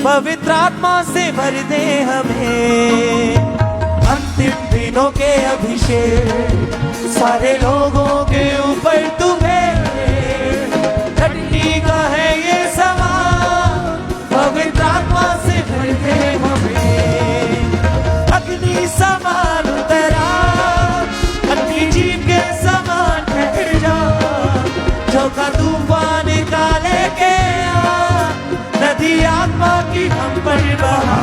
पवित्र आत्मा से भर दे हमें। अंतिम दिनों के अभिषेक सारे लोगों के ऊपर तुम्हें घटनी का है ये सवाल। पवित्र आत्मा से भर दे हमें। अग्नि समान उतरा, अग्नि जीव के समान ठहर जा। झोंका तूफान निकाले के आ, नदी आत्मा की हम पर बहा।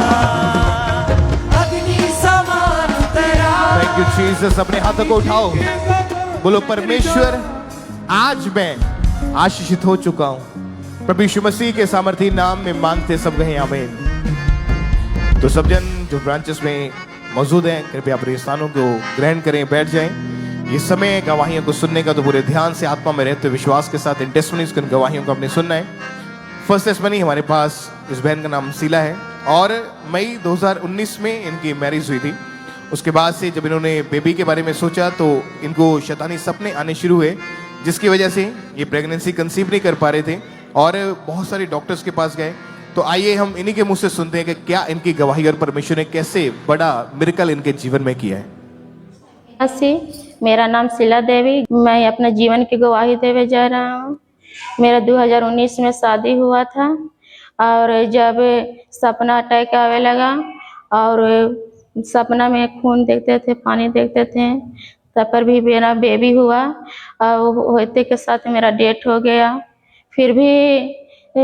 अग्नि समान उतरा। Thank you Jesus. अपने हाथों को उठाओ, बोलो परमेश्वर आज मैं आशीषित हो चुका हूं। प्रभु यीशु मसीह के सामर्थी नाम में मांगते सब कहें आमीन। तो सब जन जो ब्रांचेस में मौजूद हैं कृपया अपने स्थानों को ग्रहण करें, बैठ जाएं। ये समय गवाहियों को सुनने का तो पूरे ध्यान से आत्मा में रहते विश्वास के साथ इन टेस्टिमनीज की गवाहियों को अपने सुनना है। फर्स्ट टेस्टिमनी हमारे पास इस बहन का नाम शीला है और मई 2019 में इनकी मैरिज हुई थी। उसके बाद से जब इन्होंने बेबी के बारे में सोचा तो इनको शैतानी सपने आने शुरू हुए, जिसकी वजह से ये प्रेगनेंसी कंसीव नहीं कर पा रहे थे और बहुत सारे डॉक्टर्स के पास गए। तो आइए हम इन्हीं के मुंह से सुनते हैं कि क्या इनकी गवाही और परमेश्वर ने कैसे बड़ा मिरेकल इनके जीवन में किया है। मेरा नाम शीला देवी, मैं अपने जीवन की गवाही देवे जा रहा हूँ। मेरा 2019 में शादी हुआ था और जब सपना अटैक आवे लगा और सपना में खून देखते थे, पानी देखते थे, तब पर भी मेरा बेबी हुआ और होते के साथ मेरा डेथ हो गया। फिर भी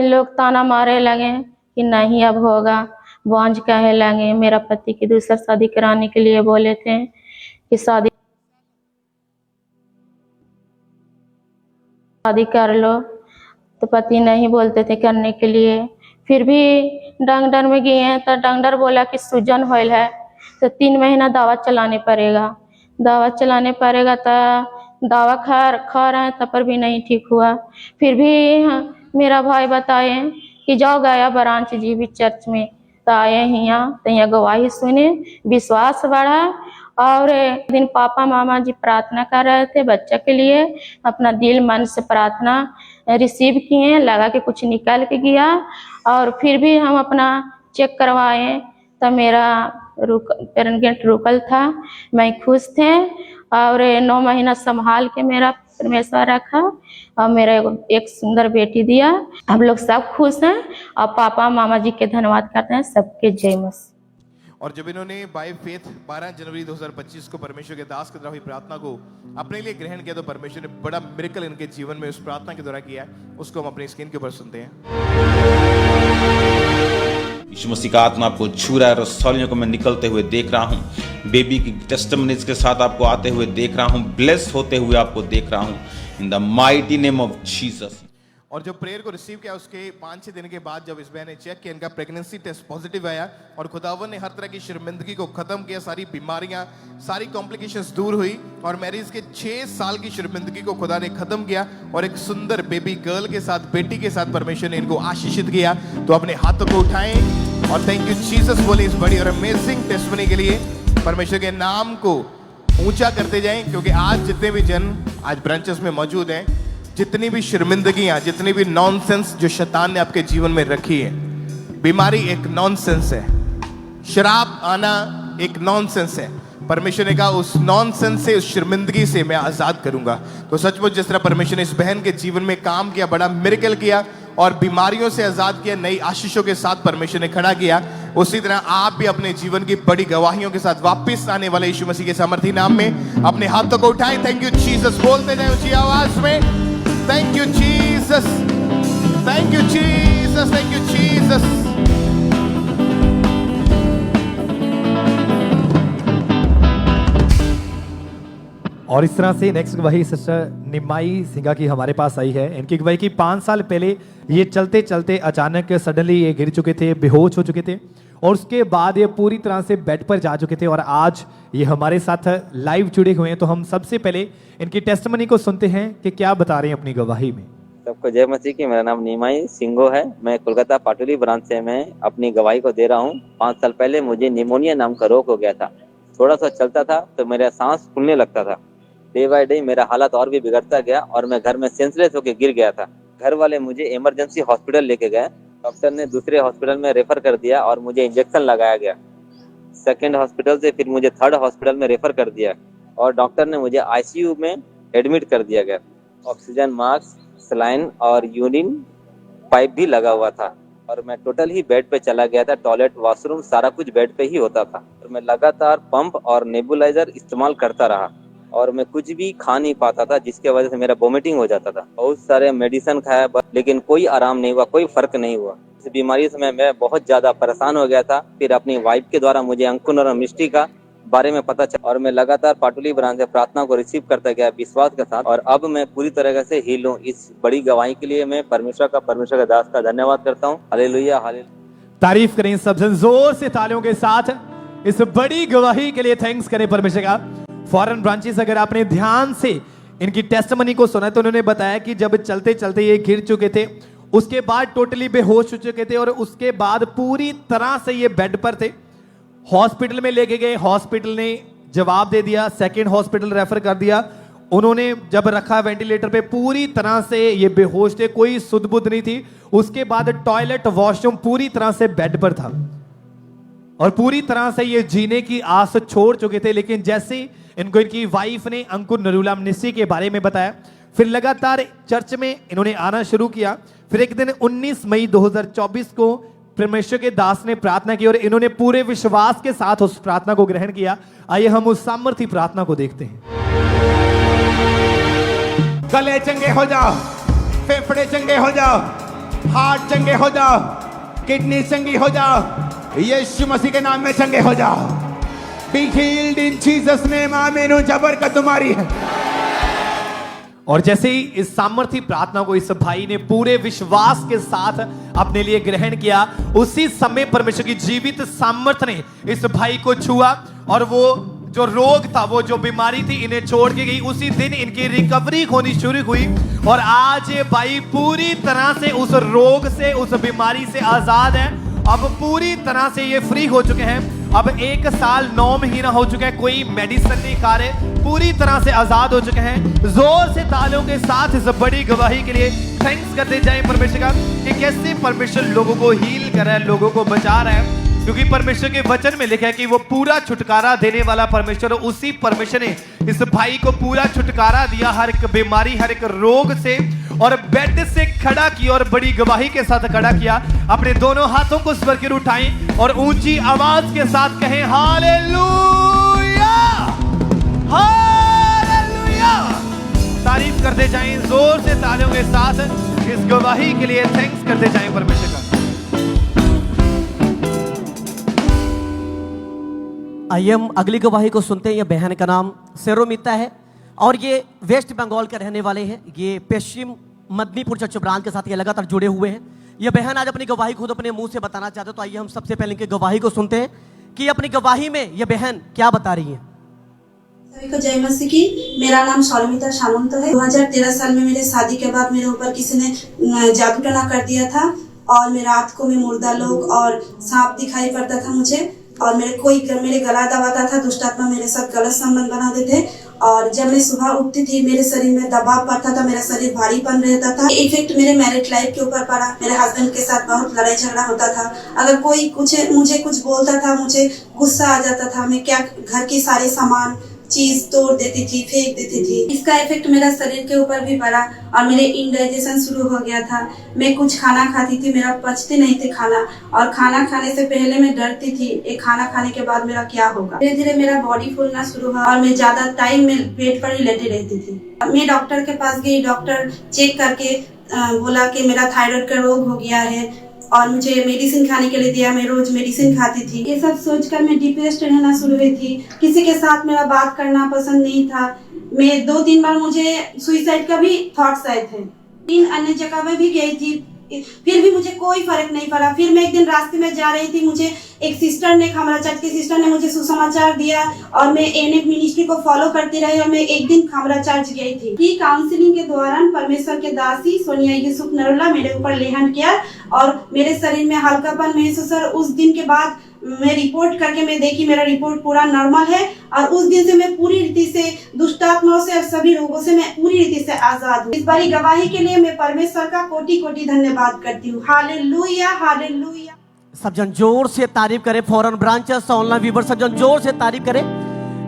लोग ताना मारे लगे कि नहीं अब होगा, बांझ कहे लगे। मेरा पति की दूसरा शादी कराने के लिए बोले थे कि शादी कर लो, तो पति नहीं बोलते थे करने के लिए। फिर भी डॉक्टर में गए हैं तो डॉक्टर बोला कि सूजन होल है तो 3 महीना दवा चलाने पड़ेगा। दवा चलाने पड़ेगा तो दवा खा रहे हैं तब पर भी नहीं ठीक हुआ। फिर भी मेरा भाई बताए कि जाओ गया ब्रांच जीवी चर्च में, तो आए यहाँ तो यहाँ गवाही सुने, विश्वास बढ़ा। और एक दिन पापा मामा जी प्रार्थना कर रहे थे बच्चा के लिए, अपना दिल मन से प्रार्थना रिसीव किए, लगा कि कुछ निकल के गया। और फिर भी हम अपना चेक करवाए तो मेरा प्रेगनेंट रुकल था। मैं खुश थे और 9 महीना संभाल के मेरा परमेश्वर रखा और मेरा एक सुंदर बेटी दिया। हम लोग सब खुश हैं और पापा मामा जी के धन्यवाद करते हैं। सबके जय मसीह। और जब इन्होंने बाय फेथ 12 जनवरी 2025 को परमेश्वर के दास के द्वारा हुई प्रार्थना को अपने लिए ग्रहण किया तो परमेश्वर ने बड़ा मिरेकल इनके जीवन में उस प्रार्थना के द्वारा किया है। उसको हम अपनी स्क्रीन के ऊपर सुनते हैं। यीशु मसीह का आत्मा आपको छू रहा है। रसौलियों को मैं निकलते हुए देख रहा हूँ, बेबी की टेस्टिमनीज के साथ आपको आते हुए देख रहा हूँ, ब्लेस होते हुए आपको देख रहा हूँ in the mighty name of Jesus. और जब प्रेयर को रिसीव किया उसके 5-6 दिन के बाद जब इस बहन ने चेक किया, इनका प्रेगनेंसी टेस्ट पॉजिटिव आया और खुदावन ने हर तरह की शर्मिंदगी को खत्म किया। सारी बीमारियां, सारी कॉम्प्लिकेशंस दूर हुई और मैरिज के 6 साल की शर्मिंदगी को खुदा ने खत्म किया और एक सुंदर बेबी गर्ल के साथ, बेटी के साथ परमेश्वर ने इनको आशीषित किया। तो अपने हाथों को उठाएं और थैंक यू जीसस बोले इस बड़ी और अमेजिंग टेस्टिमनी के लिए। परमेश्वर के नाम को ऊंचा करते जाएं, क्योंकि आज जितने भी जन आज ब्रांचेस में मौजूद हैं, जितनी भी शर्मिंदगियां, जितनी भी नॉनसेंस जो शैतान ने आपके जीवन में रखी है, बीमारी एक नॉनसेंस है, शराब आना एक नॉनसेंस है, परमेश्वर ने कहा उस नॉनसेंस से, उस शर्मिंदगी से मैं आजाद करूंगा। तो सचमुच जिस तरह परमेश्वर ने इस बहन के जीवन में काम किया, बड़ा मिरेकल किया और बीमारियों से आजाद किया, नई आशीषों के साथ परमेश्वर ने खड़ा किया, उसी तरह आप भी अपने जीवन की बड़ी गवाहियों के साथ वापस आने वाले यीशु मसीह के सामर्थी नाम में अपने हाथों को उठाएं। थैंक यू जीसस बोलते जाएं ऊंची आवाज में। Thank you Jesus, thank you Jesus, thank you Jesus। और इस तरह से नेक्स्ट गवाही सिस्टर निमाई सिंघा की हमारे पास आई है। इनकी गवाही की 5 साल पहले ये चलते चलते अचानक सडनली ये गिर चुके थे, बेहोश हो चुके थे और उसके बाद ये पूरी तरह से बेड पर जा चुके थे और आज ये हमारे साथ लाइव जुड़े हुए हैं। तो हम सबसे पहले इनकी टेस्टिमनी को सुनते हैं कि क्या बता रहे हैं अपनी गवाही में। सबको जय मसीह की। मेरा नाम निमाई सिंघो है। मैं कोलकाता पाटुली ब्रांच से मैं अपनी गवाही को दे रहा हूँ। 5 साल पहले मुझे निमोनिया नाम का रोग हो गया था। थोड़ा सा चलता था तो मेरा सांस फूलने लगता था। डे बाय डे मेरा हालत और भी बिगड़ता गया और मैं घर में सेंसलेस होकर गिर गया था। घर वाले मुझे इमरजेंसी हॉस्पिटल लेके गए डॉक्टर ने दूसरे हॉस्पिटल में रेफर कर दिया और मुझे इंजेक्शन लगाया गया। सेकेंड हॉस्पिटल से फिर मुझे थर्ड हॉस्पिटल में रेफर कर दिया और डॉक्टर ने मुझे आईसीयू में एडमिट कर दिया गया। ऑक्सीजन मास्क, सलाइन और यूरिन पाइप भी लगा हुआ था और मैं टोटल ही बेड पे चला गया था। टॉयलेट, वॉशरूम सारा कुछ बेड पे ही होता था और मैं लगातार पंप और नेबुलाइजर इस्तेमाल करता रहा और मैं कुछ भी खा नहीं पाता था, जिसके वजह से मेरा वोमिटिंग हो जाता था। बहुत सारे मेडिसिन खाया लेकिन कोई आराम नहीं हुआ, कोई फर्क नहीं हुआ। इस बीमारी से मैं बहुत ज्यादा परेशान हो गया था। फिर अपनी वाइफ के द्वारा मुझे अंकुर और मिष्टी का बारे में पता चला और मैं लगातार पाटुली ब्रांच से प्रार्थना को रिसीव करता गया विश्वास के साथ और अब मैं पूरी तरह से हील हूँ। इस बड़ी गवाही के लिए मैं परमेश्वर का दास का धन्यवाद करता हूँ। Hallelujah, hallelujah. तारीफ करें सब जन जोर से तालियों के साथ इस बड़ी गवाही के लिए। थैंक्स करें परमेश्वर का। फॉरेन ब्रांचेस, अगर आपने ध्यान से इनकी टेस्टिमनी को सुना तो उन्होंने बताया कि जब चलते चलते ये गिर चुके थे, उसके बाद टोटली बेहोश हो चुके थे और उसके बाद पूरी तरह से ये बेड पर थे। हॉस्पिटल में लेके गए, हॉस्पिटल ने जवाब दे दिया, सेकंड हॉस्पिटल रेफर कर दिया। उन्होंने जब रखा वेंटिलेटर पे, पूरी तरह से ये बेहोश थे, कोई सुध बुध नहीं थी। उसके बाद टॉयलेट, वॉशरूम पूरी तरह से बेड पर था और पूरी तरह से ये जीने की आस छोड़ चुके थे। लेकिन जैसे इनको इनकी वाइफ ने अंकुर नरूला मिनिस्ट्री के बारे में बताया, फिर लगातार चर्च में इन्होंने आना शुरू किया। फिर एक दिन 19 मई 2024 को परमेश्वर के दास ने प्रार्थना की और इन्होंने पूरे विश्वास के साथ उस प्रार्थना को ग्रहण किया। आइए हम उस सामर्थी प्रार्थना को देखते हैं। गले चंगे हो जाओ, फेफड़े चंगे हो जाओ, हार्ट चंगे हो जाओ, किडनी चंगी हो जाओ, यीशु मसीह के नाम में चंगे हो जाओ। Be healed in Jesus name, आमीन। जबर का तुम्हारी है। और जैसे ही इस सामर्थी प्रार्थना को इस भाई ने पूरे विश्वास के साथ अपने लिए ग्रहण किया, उसी समय परमेश्वर की जीवित सामर्थ ने इस भाई को छुआ और वो जो रोग था, वो जो बीमारी थी, इन्हें छोड़ के गई। उसी दिन इनकी रिकवरी होनी शुरू हुई और आज ये भाई पूरी तरह से उस रोग से, उस बीमारी से आजाद है। अब पूरी तरह से ये फ्री हो चुके हैं। अब 1 साल 9 महीना हो चुका है, कोई मेडिसिन नहीं खा रहे, पूरी तरह से आजाद हो चुके हैं। जोर से तालियों के साथ इस बड़ी गवाही के लिए थैंक्स करते जाएं परमेश्वर का कि कैसे परमेश्वर लोगों को हील कर रहा है, लोगों को बचा रहा है। क्योंकि परमेश्वर के वचन में लिखा है कि वो पूरा छुटकारा देने वाला परमेश्वर, उसी परमेश्वर ने इस भाई को पूरा छुटकारा दिया हर एक बीमारी, हर एक रोग से, और बेड से खड़ा किया और बड़ी गवाही के साथ खड़ा किया। अपने दोनों हाथों को स्वर की ओर उठाएं और ऊंची आवाज के साथ कहें हालेलुया, हालेलुया। तारीफ करते जाएं जोर से तालियों के साथ इस गवाही के लिए थैंक्स करते जाएं परमेश्वर का। आइए हम अगली गवाही को सुनते हैं। यह बहन का नाम सेरोमिता है और ये वेस्ट बंगाल के रहने वाले हैं। ये पश्चिम मदनीपुर चर्च ब्रांच के साथ ये लगातार जुड़े हुए हैं। ये बहन आज अपनी गवाही खुद अपने मुंह से बताना चाहते हैं, तो आइए हम सबसे पहले इनकी गवाही को सुनते हैं कि अपनी गवाही में ये बहन क्या बता रही है। सभी को जय मसीह की। मेरा नाम सौरमिता सामंत है। 2013 साल में मेरे शादी के बाद मेरे ऊपर किसी ने जादू टना कर दिया था और मैं रात को में मुर्दा लोग और सांप दिखाई पड़ता था मुझे, और मेरे गला दबाता था। दुष्ट आत्मा मेरे साथ गलत संबंध बनाते थे और जब मैं सुबह उठती थी मेरे शरीर में दबाव पड़ता था, मेरा शरीर भारीपन रहता था। इफेक्ट मेरे मैरिड लाइफ के ऊपर पड़ा। मेरे हस्बैंड के साथ बहुत लड़ाई झगड़ा होता था। अगर कोई मुझे कुछ बोलता था, मुझे गुस्सा आ जाता था। मैं घर की सारे सामान चीज तोड़ देती थी, फेंक देती थी। इसका इफेक्ट मेरा शरीर के ऊपर भी पड़ा और मेरे इंडाइजेशन शुरू हो गया था। मैं कुछ खाना खाती थी, मेरा पचते नहीं थे खाना, और खाना खाने से पहले मैं डरती थी ये खाना खाने के बाद मेरा क्या होगा। धीरे धीरे मेरा बॉडी फूलना शुरू हुआ और मैं ज्यादा टाइम में पेट पर ही लेटी रहती थी। मैं डॉक्टर के पास गई। डॉक्टर चेक करके बोला कि मेरा थायराइड का रोग हो गया है और मुझे मेडिसिन खाने के लिए दिया। मैं रोज मेडिसिन खाती थी। ये सब सोचकर मैं डिप्रेस्ड रहना शुरू हुई थी। किसी के साथ मेरा बात करना पसंद नहीं था। मैं 2-3 बार मुझे सुसाइड का भी थॉट्स आए थे। 3 अन्य जगह में भी गई थी, फिर भी मुझे कोई फर्क नहीं पड़ा। फिर मैं एक दिन रास्ते में जा रही थी, मुझे एक सिस्टर ने, खामरा चर्च की सिस्टर ने मुझे सुसमाचार दिया और मैं एनएफ मिनिस्ट्री को फॉलो करती रही और मैं एक दिन खामरा चर्च गई थी। की काउंसलिंग के दौरान परमेश्वर के दासी सोनिया यूसुफ नरूला मेरे ऊपर लेहन किया और मेरे शरीर में हल्कापन महसूस। उस दिन के बाद मैं रिपोर्ट करके मैं देखी, मेरा रिपोर्ट पूरा नॉर्मल है और उस दिन से मैं पूरी रीति से दुष्ट आत्माओं से और सभी रोगों से मैं पूरी रीति से आजाद हूँ। इस बारी गवाही के लिए मैं परमेश्वर का कोटि कोटि धन्यवाद करती हूँ। Hallelujah, hallelujah. सब जन जोर से तारीफ करें। फॉरेन ब्रांचेस, ऑनलाइन व्यूवर, सब जन जोर से तारीफ करें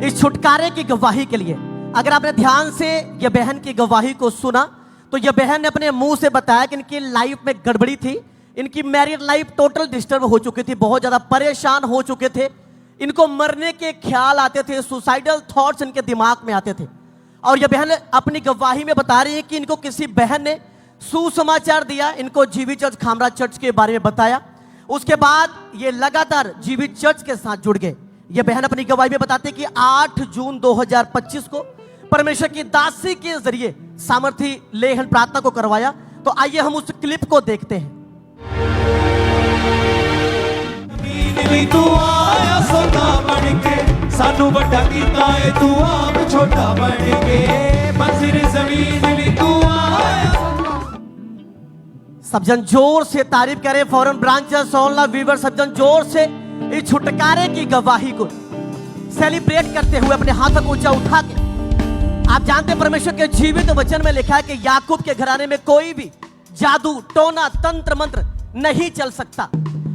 इस छुटकारे की गवाही के लिए। अगर आपने ध्यान से ये बहन की गवाही को सुना तो ये बहन ने अपने मुंह से बताया कि इनकी लाइफ में गड़बड़ी थी, इनकी मैरिड लाइफ टोटल डिस्टर्ब हो चुकी थी, बहुत ज्यादा परेशान हो चुके थे, इनको मरने के ख्याल आते थे, सुसाइडल थॉट्स इनके दिमाग में आते थे। और ये बहन अपनी गवाही में बता रही है कि इनको किसी बहन ने सुसमाचार दिया, इनको जीवित चर्च खामरा चर्च के बारे में बताया। उसके बाद ये लगातार जीवित चर्च के साथ जुड़ गए। ये बहन अपनी गवाही में बताते कि 8 जून 2025 को परमेश्वर की दासी के जरिए सामर्थी लेहन प्रार्थना को करवाया। तो आइए हम उस क्लिप को देखते हैं। तू आया सोना बन के, सानू बड़ा कीता है तू आप छोटा बन के, मंजिल जमीन ली तू आया। सब जन जोर से तारीफ करें। फॉरेन ब्रांचेस, ऑनलाइन व्यूवर, सब जन जोर से इस छुटकारे की गवाही को सेलिब्रेट करते हुए अपने हाथों को ऊंचा उठा के। आप जानते हैं परमेश्वर के जीवित वचन में लिखा है कि याकूब के घराने में कोई भी जादू, टोना, तंत्र मंत्र नहीं चल सकता।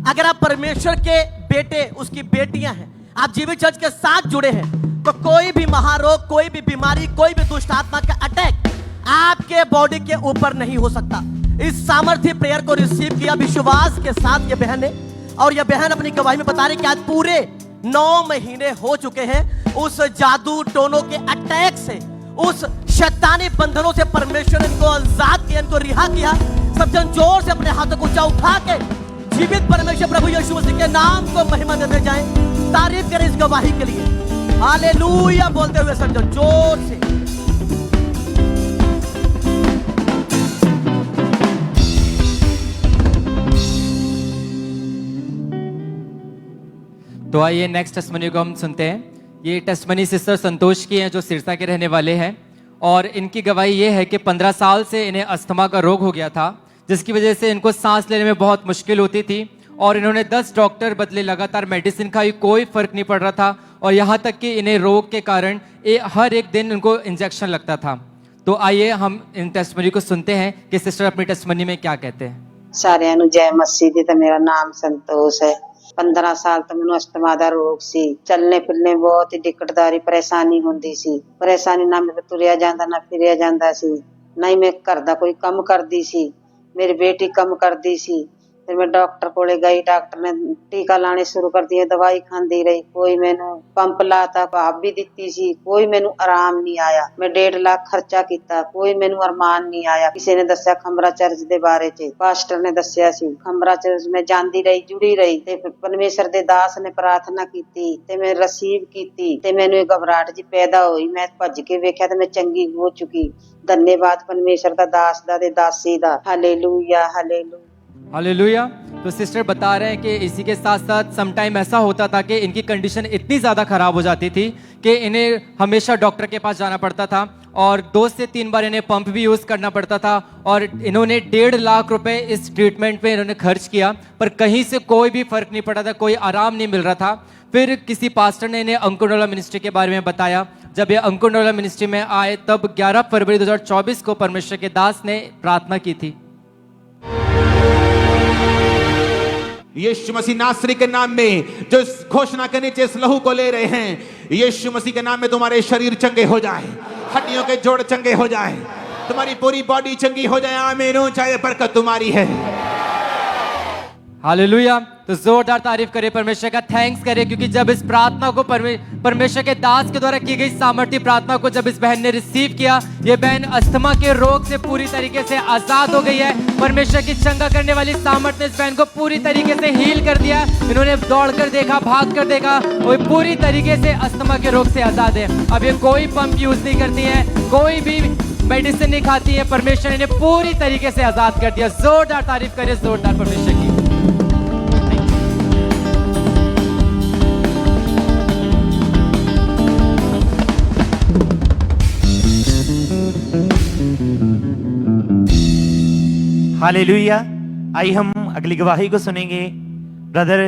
अगर आप परमेश्वर के बेटे, उसकी बेटियां हैं, आप जीवित चर्च के साथ जुड़े हैं, तो कोई भी महारोग, कोई भी बीमारी, कोई भी दुष्ट आत्मा का अटैक आपके बॉडी के ऊपर नहीं हो सकता। इस सामर्थ्य प्रेयर को रिसीव किया विश्वास के साथ ये बहन ने। और यह बहन अपनी गवाही में बता रही कि आज पूरे 9 महीने हो चुके हैं उस जादू टोनों के अटैक से, उस शैतानी बंधनों से परमेश्वर ने इनको आजाद किया, इनको रिहा किया। सब जन जोर से अपने हाथों को ऊंचा उठा के जीवित परमेश्वर प्रभु यीशु मसीह के नाम को महिमा देते जाएं। तारीफ करें इस गवाही के लिए। हालेलुया बोलते हुए सब जन जोर से। तो आइए नेक्स्ट टेस्टमनी को हम सुनते हैं। ये टेस्टमनी सिस्टर संतोष की हैं जो सिरसा के रहने वाले हैं। और इनकी गवाही ये है कि 15 साल से इन्हें अस्थमा का रोग हो गया था, जिसकी वजह से इनको सांस लेने में बहुत मुश्किल होती थी। और इन्होंने 10 डॉक्टर बदले, लगातार मेडिसिन खाई, कोई फर्क नहीं पड़ रहा था। और यहाँ तक कि इन्हें रोग के कारण हर एक दिन इनको इंजेक्शन लगता था। तो आइए हम इन टेस्टमनी को सुनते हैं कि सिस्टर अपनी टेस्टमनी में क्या कहते हैं। सारिਆਂ ਨੂੰ जय मसीह दी। तो मेरा नाम संतोष है। 15 साल तो मैनू अस्थमा दा रोग सी, चलने फिरने बहुत ही दिक्कतदारी परेशानी हुंदी सी। परेशानी ना मेरे तुरिया जांदा ना फिरिया जांदा सी, ना ही मैं घर दा कोई काम करदी सी। मेरी बेटी काम करदी सी। फिर मैं डॉक्टर कोले गई, डॉक्टर ने टीका लाने शुरू कर दिए, दवाई खांदी रही, कोई मैनू पंप लाता, भाप भी दिती सी, कोई मैनू आराम नहीं आया। मैं 1.5 लाख खर्चा किया, कोई मैनू अरमान नहीं आया। किसी ने दस्या खंबरा चर्च दे बारे च, पास्टर ने दस्या सी। खंबरा चर्च में जांदी रही, जुड़ी रही ते परमेश्वर दे दास ने प्रार्थना कीती ते मैं रिसीव कीती ते मैनू एक घबराहट जी पैदा हुई। मैं भज के वेख्या ते मैं चंगी हो चुकी। धन्यवाद परमेश्वर दा दास दा ते दासी दा। Hallelujah, hallelujah, hallelujah. तो सिस्टर बता रहे हैं कि इसी के साथ साथ सम टाइम ऐसा होता था कि इनकी कंडीशन इतनी ज़्यादा ख़राब हो जाती थी कि इन्हें हमेशा डॉक्टर के पास जाना पड़ता था और 2 से 3 बार इन्हें पंप भी यूज़ करना पड़ता था। और इन्होंने 1.5 लाख रुपए इस ट्रीटमेंट पे इन्होंने खर्च किया, पर कहीं से कोई भी फ़र्क नहीं पड़ा था, कोई आराम नहीं मिल रहा था। फिर किसी पास्टर ने इन्हें अंकुरडोला मिनिस्ट्री के बारे में बताया। जब ये अंकुरडोला मिनिस्ट्री में आए तब 11 फरवरी 2024 को परमेश्वर के दास ने प्रार्थना की थी। यीशु मसीह नासरी के नाम में जो घोषणा के नीचे इस लहू को ले रहे हैं, यीशु मसीह के नाम में तुम्हारे शरीर चंगे हो जाए, हड्डियों के जोड़ चंगे हो जाए, तुम्हारी पूरी बॉडी चंगी हो जाए। आमीन। चाहे बरकत तुम्हारी है। हालेलुया। तो जोरदार तारीफ करें, परमेश्वर का थैंक्स करें, क्योंकि जब इस प्रार्थना को परमेश्वर के दास के द्वारा की गई सामर्थ्य प्रार्थना को जब इस बहन ने रिसीव किया, ये बहन अस्थमा के रोग से पूरी तरीके से आजाद हो गई है। परमेश्वर की चंगा करने वाली सामर्थ्य ने इस बहन को पूरी तरीके से हील कर दिया। इन्होंने दौड़ कर देखा, भाग कर देखा, वो पूरी तरीके से अस्थमा के रोग से आजाद है। अब ये कोई पंप यूज नहीं करती है, कोई भी मेडिसिन नहीं खाती है। परमेश्वर ने पूरी तरीके से आजाद कर दिया। जोरदार तारीफ करें, जोरदार परमेश्वर की। हालेलुया। आइए हम अगली गवाही को सुनेंगे। ब्रदर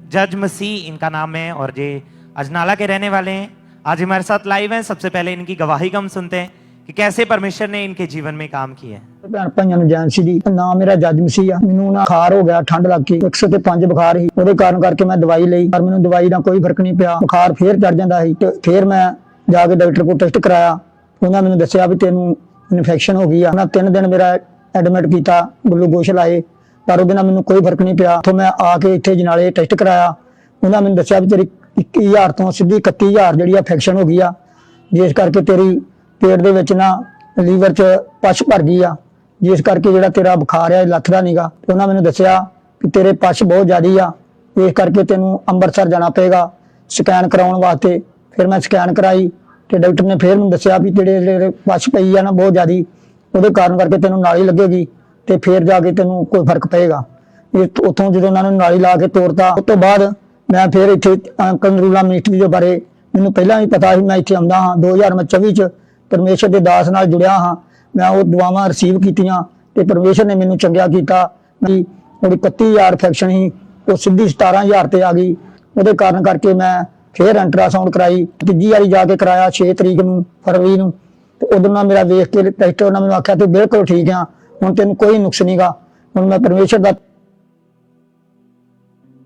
जज मसीह इनका नाम है और ये अजनाला के रहने वाले हैं। आज हमारे साथ लाइव हैं। सबसे पहले इनकी गवाही का हम सुनते हैं कि कैसे परमेश्वर ने इनके जीवन में काम किया है। ਭੈਣ ਭਾਈਆਂ ਨੂੰ ਜੈਨ ਸੀ ਜੀ, ਨਾਮ ਮੇਰਾ ਜੱਜ ਮਸੀਹ ਆ। ਮੈਨੂੰ ਨਾ ਬੁਖਾਰ ਹੋ ਗਿਆ, ਠੰਡ ਲੱਗ ਗਈ, 105 ਬੁਖਾਰ ਸੀ। ਉਹਦੇ ਕਾਰਨ ਕਰਕੇ ਮੈਂ ਦਵਾਈ ਲਈ, ਪਰ ਮੈਨੂੰ ਦਵਾਈ ਨਾਲ ਕੋਈ ਫਰਕ ਨਹੀਂ ਪਿਆ। ਬੁਖਾਰ ਫੇਰ ਚੜ ਜਾਂਦਾ ਸੀ ਤੇ ਫੇਰ ਮੈਂ ਜਾ ਕੇ ਡਾਕਟਰ ਕੋਲ ਟੈਸਟ ਕਰਾਇਆ। ਉਹਨਾਂ ਮੈਨੂੰ ਦੱਸਿਆ ਵੀ ਤੈਨੂੰ ਇਨਫੈਕਸ਼ਨ ਹੋ ਗਈ ਆ। ਉਹਨਾਂ 3 ਦਿਨ ਮੇਰਾ ਐਡਮਿਟ ਕੀਤਾ, ਗਲੂਕੋਸ਼ ਲਾਏ, ਪਰ ਉਹਦੇ ਨਾਲ ਮੈਨੂੰ ਕੋਈ ਫਰਕ ਨਹੀਂ ਪਿਆ। ਉੱਥੋਂ ਮੈਂ ਆ ਕੇ ਇੱਥੇ ਜਨਾਲੇ ਟੈਸਟ ਕਰਾਇਆ। ਉਹਨਾਂ ਮੈਨੂੰ ਦੱਸਿਆ ਵੀ ਤੇਰੀ 21,000 ਤੋਂ ਸਿੱਧੀ 31,000 ਜਿਹੜੀ ਇਨਫੈਕਸ਼ਨ ਹੋ ਗਈ ਆ, ਜਿਸ ਕਰਕੇ ਤੇਰੀ ਪੇਟ ਦੇ ਵਿੱਚ ਨਾ ਲੀਵਰ 'ਚ ਪਛ ਭਰ ਗਈ ਆ, ਜਿਸ ਕਰਕੇ ਜਿਹੜਾ ਤੇਰਾ ਬੁਖਾਰ ਆ ਲੱਥਦਾ ਨੀਗਾ। ਉਹਨਾਂ ਮੈਨੂੰ ਦੱਸਿਆ ਕਿ ਤੇਰੇ ਪਛ ਬਹੁਤ ਜ਼ਿਆਦੀ ਆ, ਇਸ ਕਰਕੇ ਤੈਨੂੰ ਅੰਮ੍ਰਿਤਸਰ ਜਾਣਾ ਪਏਗਾ ਸਕੈਨ ਕਰਾਉਣ ਵਾਸਤੇ। ਫਿਰ ਮੈਂ ਸਕੈਨ ਕਰਾਈ ਤੇ ਡਾਕਟਰ ਨੇ ਫਿਰ ਮੈਨੂੰ ਦੱਸਿਆ ਵੀ ਜਿਹੜੇ ਪਛ ਪਈ ਆ ਨਾ ਬਹੁਤ ਜ਼ਿਆਦੀ, ਉਹਦੇ ਕਾਰਨ ਕਰਕੇ ਤੈਨੂੰ ਨਾਲੀ ਲੱਗੇਗੀ ਤੇ ਫਿਰ ਜਾ ਕੇ ਤੈਨੂੰ ਕੋਈ ਫਰਕ ਪਏਗਾ। ਉੱਥੋਂ ਜਦੋਂ ਉਹਨਾਂ ਨੇ ਨਾਲੀ ਲਾ ਕੇ ਤੋਰਤਾ, ਉਸ ਤੋਂ ਬਾਅਦ ਮੈਂ ਫਿਰ ਇੱਥੇ ਅੰਕਲ ਨਰੂਲਾ ਮਿਨਿਸਟਰੀ ਦੇ ਬਾਰੇ ਮੈਨੂੰ ਪਹਿਲਾਂ ਵੀ ਪਤਾ ਸੀ। ਮੈਂ ਇੱਥੇ ਆਉਂਦਾ ਹਾਂ 2024 ਚ ਪਰਮੇਸ਼ਰ ਦੇ ਦਾਸ ਨਾਲ ਜੁੜਿਆ ਹਾਂ। ਮੈਂ ਉਹ ਦੁਆਵਾਂ ਰਿਸੀਵ ਕੀਤੀਆਂ ਤੇ ਪਰਮੇਸ਼ਰ ਨੇ ਮੈਨੂੰ ਚੰਗਿਆ ਕੀਤਾ। ਮੇਰੀ 31,000 ਇਨਫੈਕਸ਼ਨ ਸੀ, ਉਹ ਸਿੱਧੀ 17,000 ਤੇ ਆ ਗਈ। ਉਹਦੇ ਕਾਰਨ ਕਰਕੇ ਮੈਂ ਫਿਰ ਅਲਟਰਾਸਾਊਂਡ ਕਰਾਈ, ਤੀਜੀ ਵਾਰੀ ਜਾ ਕੇ ਕਰਾਇਆ 6 ਤਰੀਕ ਨੂੰ ਫਰਵਰੀ ਨੂੰ। ਤੇ ਉਦੋਂ ਨਾਲ ਮੇਰਾ ਵੇਖ ਕੇ ਟੈਸਟ ਉਹਨਾਂ ਮੈਨੂੰ ਆਖਿਆ ਤੇ ਬਿਲਕੁਲ ਠੀਕ ਆ, ਹੁਣ ਤੈਨੂੰ ਕੋਈ ਨੁਕਸ ਨਹੀਂਗਾ। ਹੁਣ मैं परमेश्वर का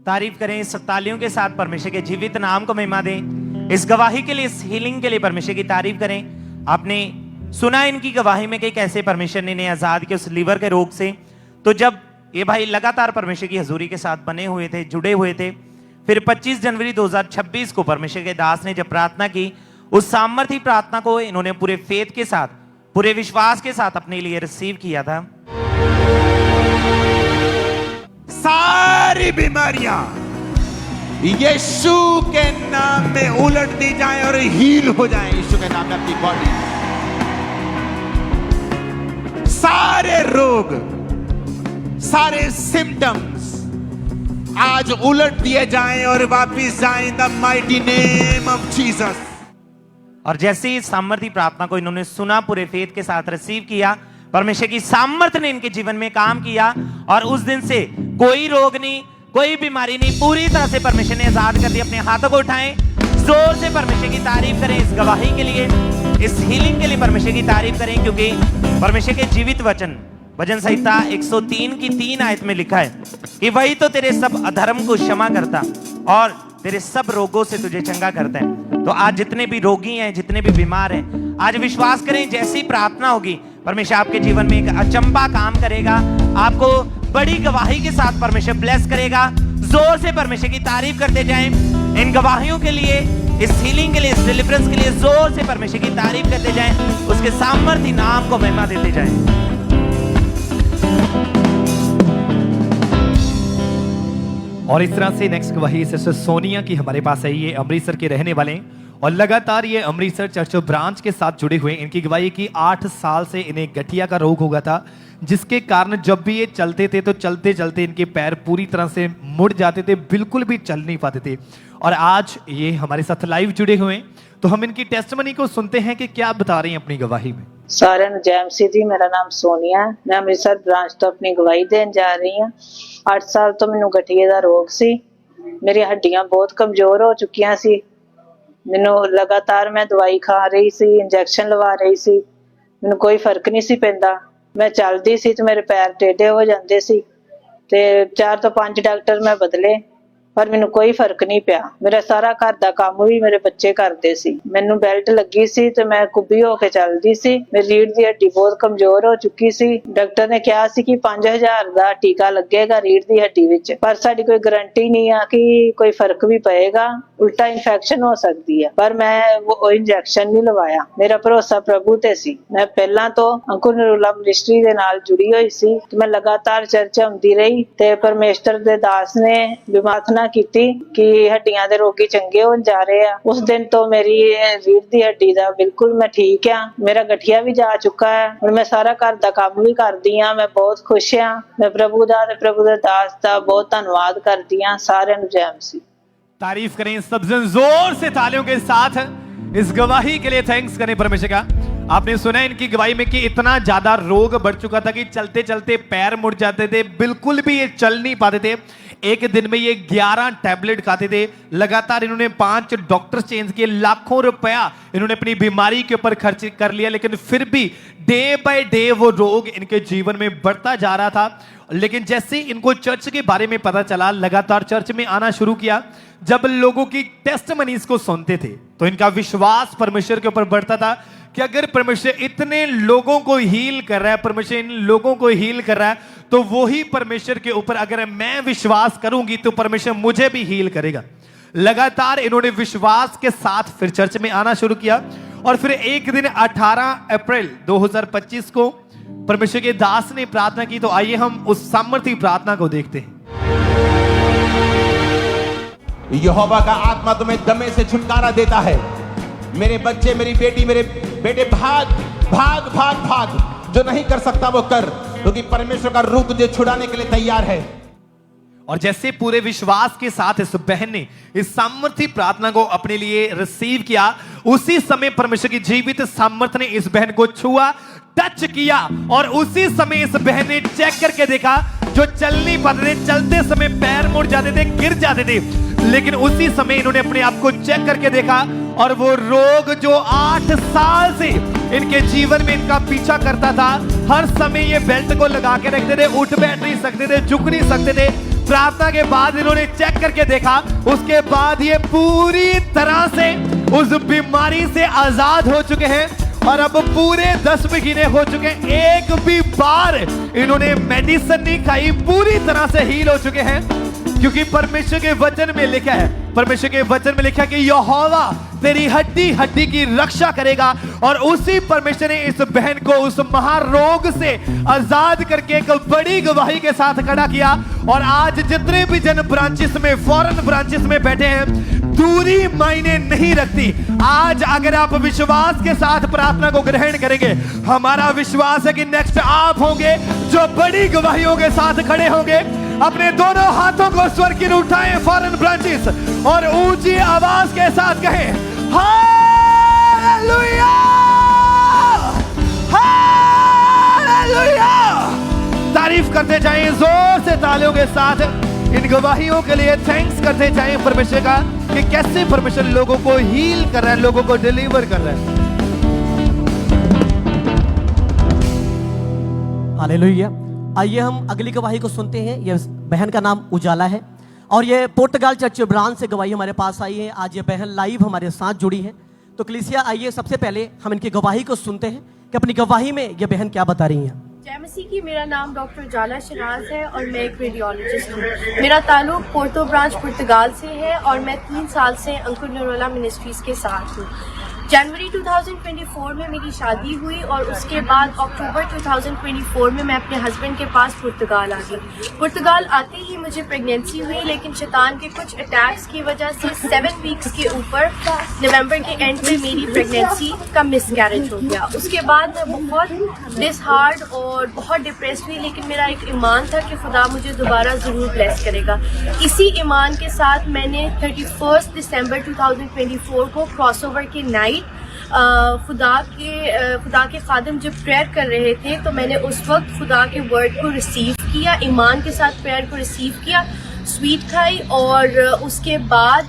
तारीफ करें। इस तालियों के साथ परमेश्वर के जीवित नाम को महिमा दें। इस गवाही के लिए, इस हीलिंग के लिए परमेश्वर की तारीफ करें। आपने सुना इनकी गवाही में कि कैसे परमेश्वर ने इन्हें आजाद किया उस लीवर के रोग से। तो जब ये भाई लगातार परमेश्वर की हजूरी के साथ बने हुए थे, जुड़े हुए थे, फिर 25 जनवरी 2026 को परमेश्वर के दास ने जब प्रार्थना की, उस सामर्थी प्रार्थना को इन्होंने पूरे फेथ के साथ, पूरे विश्वास के साथ अपने लिए रिसीव किया था। सारी बीमारियां यीशु के नाम में उलट दी जाए और हील हो जाए। यीशु के नाम में अपनी बॉडी, सारे रोग, सारे सिम्टम्स आज उलट दिए जाएं और वापिस जाएं in the mighty name of Jesus. और जैसे ही सामर्थी प्रार्थना को इन्होंने सुना, पूरे फेथ के साथ रिसीव किया, परमेश्वर की सामर्थ्य ने इनके जीवन में काम किया और उस दिन से कोई रोग नहीं, कोई बीमारी नहीं, पूरी तरह से परमेश्वर ने आजाद कर दिया। अपने हाथों को उठाएं, जोर से परमेश्वर की तारीफ करें। इस गवाही के लिए, इस हीलिंग के लिए परमेश्वर की तारीफ करें, क्योंकि परमेश्वर के जीवित वचन, भजन संहिता 103 की 3 आयत में लिखा है कि वही तो तेरे सब अधर्म को क्षमा करता और तेरे सब रोगों से तुझे चंगा करता है। तो आज जितने भी रोगी हैं, जितने भी बीमार हैं, आज विश्वास करें जैसी प्रार्थना होगी परमेश्वर आपके जीवन में एक अचंबा काम करेगा। आपको बड़ी गवाही के साथ परमेश्वर ब्लेस करेगा। जोर से परमेश्वर की तारीफ करते जाएं। इन गवाहियों के लिए, इस हीलिंग के लिए, इस डिलीवरेंस के लिए जोर से परमेश्वर की तारीफ करते जाएं। उसके सामर्थ्य नाम को महिमा देते जाएं। और इस तरह से नेक्स्ट गवाही सिस्टर सोनिया की हमारे पास है। ये अमृतसर के रहने वाले हैं और लगातार ये अमृतसर चर्च ब्रांच के साथ जुड़े हुए। इनकी गवाही की 8 साल से इन्हें गठिया का रोग हो गया था, जिसके कारण जब भी ये चलते थे तो चलते चलते इनके पैर पूरी तरह से मुड़ जाते थे, बिल्कुल भी चल नहीं पाते थे। और आज ये हमारे साथ लाइव जुड़े हुए हैं, तो हम इनकी टेस्टमनी को सुनते हैं कि क्या बता रही हैं अपनी गवाही में। सारे जय मसीह जी, मेरा नाम सोनिया है। मैं अमृतसर ब्रांच तो अपनी गवाही देने जा रही हूँ। 8 साल तो मैनू गठिए का रोग सी, मेरी हड्डियां बहुत कमजोर हो चुकियां सी। मैनू लगातार मैं दवाई खा रही सी, इंजैक्शन लवा रही सी, मैनू कोई फर्क नहीं सी पैंदा। मैं चलदी सी तो मेरे पैर टेढ़े हो जाते सी ते 4 तो 5 डॉक्टर मैं बदले, पर मैनू कोई फर्क नहीं पिया। मेरा सारा घर का काम भी मेरे बच्चे करते सी। मैनू बेल्ट लगी सी तो मैं कुब्बी होके चलदी सी। मेरी रीढ़ की हड्डी बहुत कमजोर हो चुकी सी। डॉक्टर ने कहा सी कि 5,000 का टीका लगेगा रीढ़ की हड्डी विच, पर साडी कोई गारंटी नहीं है कि कोई फर्क भी पएगा, उल्टा इन्फेक्शन हो सकती है। पर मैं वो इंजेक्शन नहीं लवाया, मेरा भरोसा प्रभु ते सी। मैं पहला तो अंकुर नरूला मिनिस्ट्री दे नाल जुड़ी हुई सी, तो मैं लगातार चर्च आउंदी रही ते परमेश्वर दे दास ने प्रार्थना की कि हड्डियां दे रोगी चंगे हो जा रहे हैं। उस दिन तो मेरी रीढ़ दी हड्डी दा बिल्कुल मैं ठीक है, मेरा गठिया भी जा चुका है और मैं सारा घर दा काम भी करदी हां। मैं बहुत खुश हां। मैं प्रभु दा ते प्रभु दे दास दा बहुत धन्यवाद करदी हां। सारे नु जय मसीह। तारीफ करें सब जन जोर से तालियों के साथ इस गवाही के लिए। थैंक्स करें परमेश्वर का। आपने सुना है इनकी गवाही में कि इतना ज्यादा रोग बढ़ चुका था कि चलते चलते पैर मुड़ जाते थे, बिल्कुल भी ये चल नहीं पाते थे। एक दिन में ये 11 टैबलेट खाते थे। लगातार इन्होंने 5 डॉक्टर चेंज किए, लाखों रुपया इन्होंने अपनी बीमारी के ऊपर खर्च कर लिया, लेकिन फिर भी डे बाय डे वो रोग इनके जीवन में बढ़ता जा रहा था। लेकिन जैसे इनको चर्च के बारे में पता चला, लगातार चर्च में आना शुरू किया। जब लोगों की टेस्टमनीज को सुनते थे तो इनका विश्वास परमेश्वर के ऊपर बढ़ता था कि अगर परमेश्वर इतने लोगों को हील कर रहा है, परमेश्वर इन लोगों को हील कर रहा है, तो वही परमेश्वर के ऊपर अगर मैं विश्वास करूंगी तो परमेश्वर मुझे भी हील करेगा। लगातार इन्होंने विश्वास के साथ फिर चर्च में आना शुरू किया और फिर एक दिन 18 अप्रैल 2025 को परमेश्वर के दास ने प्रार्थना की। तो आइए हम उस सामर्थी प्रार्थना को देखते हैं। यहोवा का आत्मा तुम्हें दमे से छुटकारा देता है। मेरे बच्चे, मेरी बेटी, मेरे बेटे, भाग भाग भाग भाग। जो नहीं कर सकता वो कर, क्योंकि परमेश्वर का रूह तुझे छुड़ाने के लिए तैयार है। और जैसे पूरे विश्वास के साथ इस बहन ने इस सामर्थी प्रार्थना को अपने लिए रिसीव किया, उसी समय परमेश्वर की जीवित सामर्थ ने इस बहन को छुआ, टच किया और उसी समय इस बहन ने चेक करके देखा। जो चल नहीं पाते थे, चलते समय पैर मुड़ जाते थे, गिर जाते थे, लेकिन उसी समय इन्होंने अपने आप को चेक करके देखा और वो रोग जो 8 साल से इनके जीवन में इनका पीछा करता था, हर समय ये बेल्ट को लगा के रखते थे, उठ बैठ नहीं सकते थे, झुक नहीं सकते थे। प्रार्थना के बाद इन्होंने चेक करके देखा, उसके बाद ये पूरी तरह से उस बीमारी से आजाद हो चुके हैं और अब पूरे 10 महीने हो चुके हैं, एक भी बार इन्होंने मेडिसिन नहीं खाई, पूरी तरह से हील हो चुके हैं। क्योंकि परमेश्वर के वचन में लिखा है, परमेश्वर के वचन में लिखा कि यहोवा तेरी हड्डी हड्डी की रक्षा करेगा। और उसी परमेश्वर ने इस बहन को उस महारोग से आजाद करके एक बड़ी गवाही के साथ खड़ा किया। और आज जितने भी जन ब्रांचेस में, फॉरेन ब्रांचेस में बैठे हैं, दूरी मायने नहीं रखती। आज अगर आप विश्वास के साथ प्रार्थना को ग्रहण करेंगे, हमारा विश्वास है कि नेक्स्ट आप होंगे जो बड़ी गवाहियों के साथ खड़े होंगे। अपने दोनों हाथों को स्वर की ओर उठाएं फॉरेन ब्रांचेस और ऊंची आवाज के साथ कहें हालेलुया, हालेलुया। तारीफ करते जाएं जोर से तालियों के साथ इन गवाहियों के लिए थैंक्स करते जाएं परमेश्वर का कि कैसे परमेश्वर लोगों को हील कर रहा है, लोगों को डिलीवर कर रहा है। हालेलुया। आइए हम अगली गवाही को सुनते हैं। ये बहन का नाम उजाला है और ये पुर्तगाल चर्च ब्रांच से गवाही हमारे पास आई है। आज ये बहन लाइव हमारे साथ जुड़ी है। तो कलीसिया आइए सबसे पहले हम इनकी गवाही को सुनते हैं कि अपनी गवाही में ये बहन क्या बता रही हैं। जय मसीह की। मेरा नाम डॉक्टर उजाला शहनाज है और मैं एक रेडियोलॉजिस्ट हूँ। मेरा ताल्लुक पोर्टो ब्रांच पुर्तगाल से है और मैं 3 साल से अंकुर नरोला मिनिस्ट्रीज के साथ हूँ। जनवरी 2024 में मेरी शादी हुई और उसके बाद अक्टूबर 2024 में मैं अपने हस्बैंड के पास पुर्तगाल आ गई। पुर्तगाल आते ही मुझे प्रेगनेंसी हुई, लेकिन शैतान के कुछ अटैक्स की वजह से 7 वीक्स के ऊपर नवंबर के एंड में मेरी प्रेगनेंसी का मिसकैरेज हो गया। उसके बाद मैं बहुत डिसहार्ड और बहुत डिप्रेस हुई, लेकिन मेरा एक ईमान था कि खुदा मुझे दोबारा ज़रूर ब्लेस करेगा। इसी ईमान के साथ मैंने 31 दिसंबर 2024 को क्रॉसओवर की नाइट खुदा के खादिम जब प्रेयर कर रहे थे, तो मैंने उस वक्त खुदा के वर्ड को रिसीव किया, ईमान के साथ प्रेयर को रिसीव किया, स्वीट खाई और उसके बाद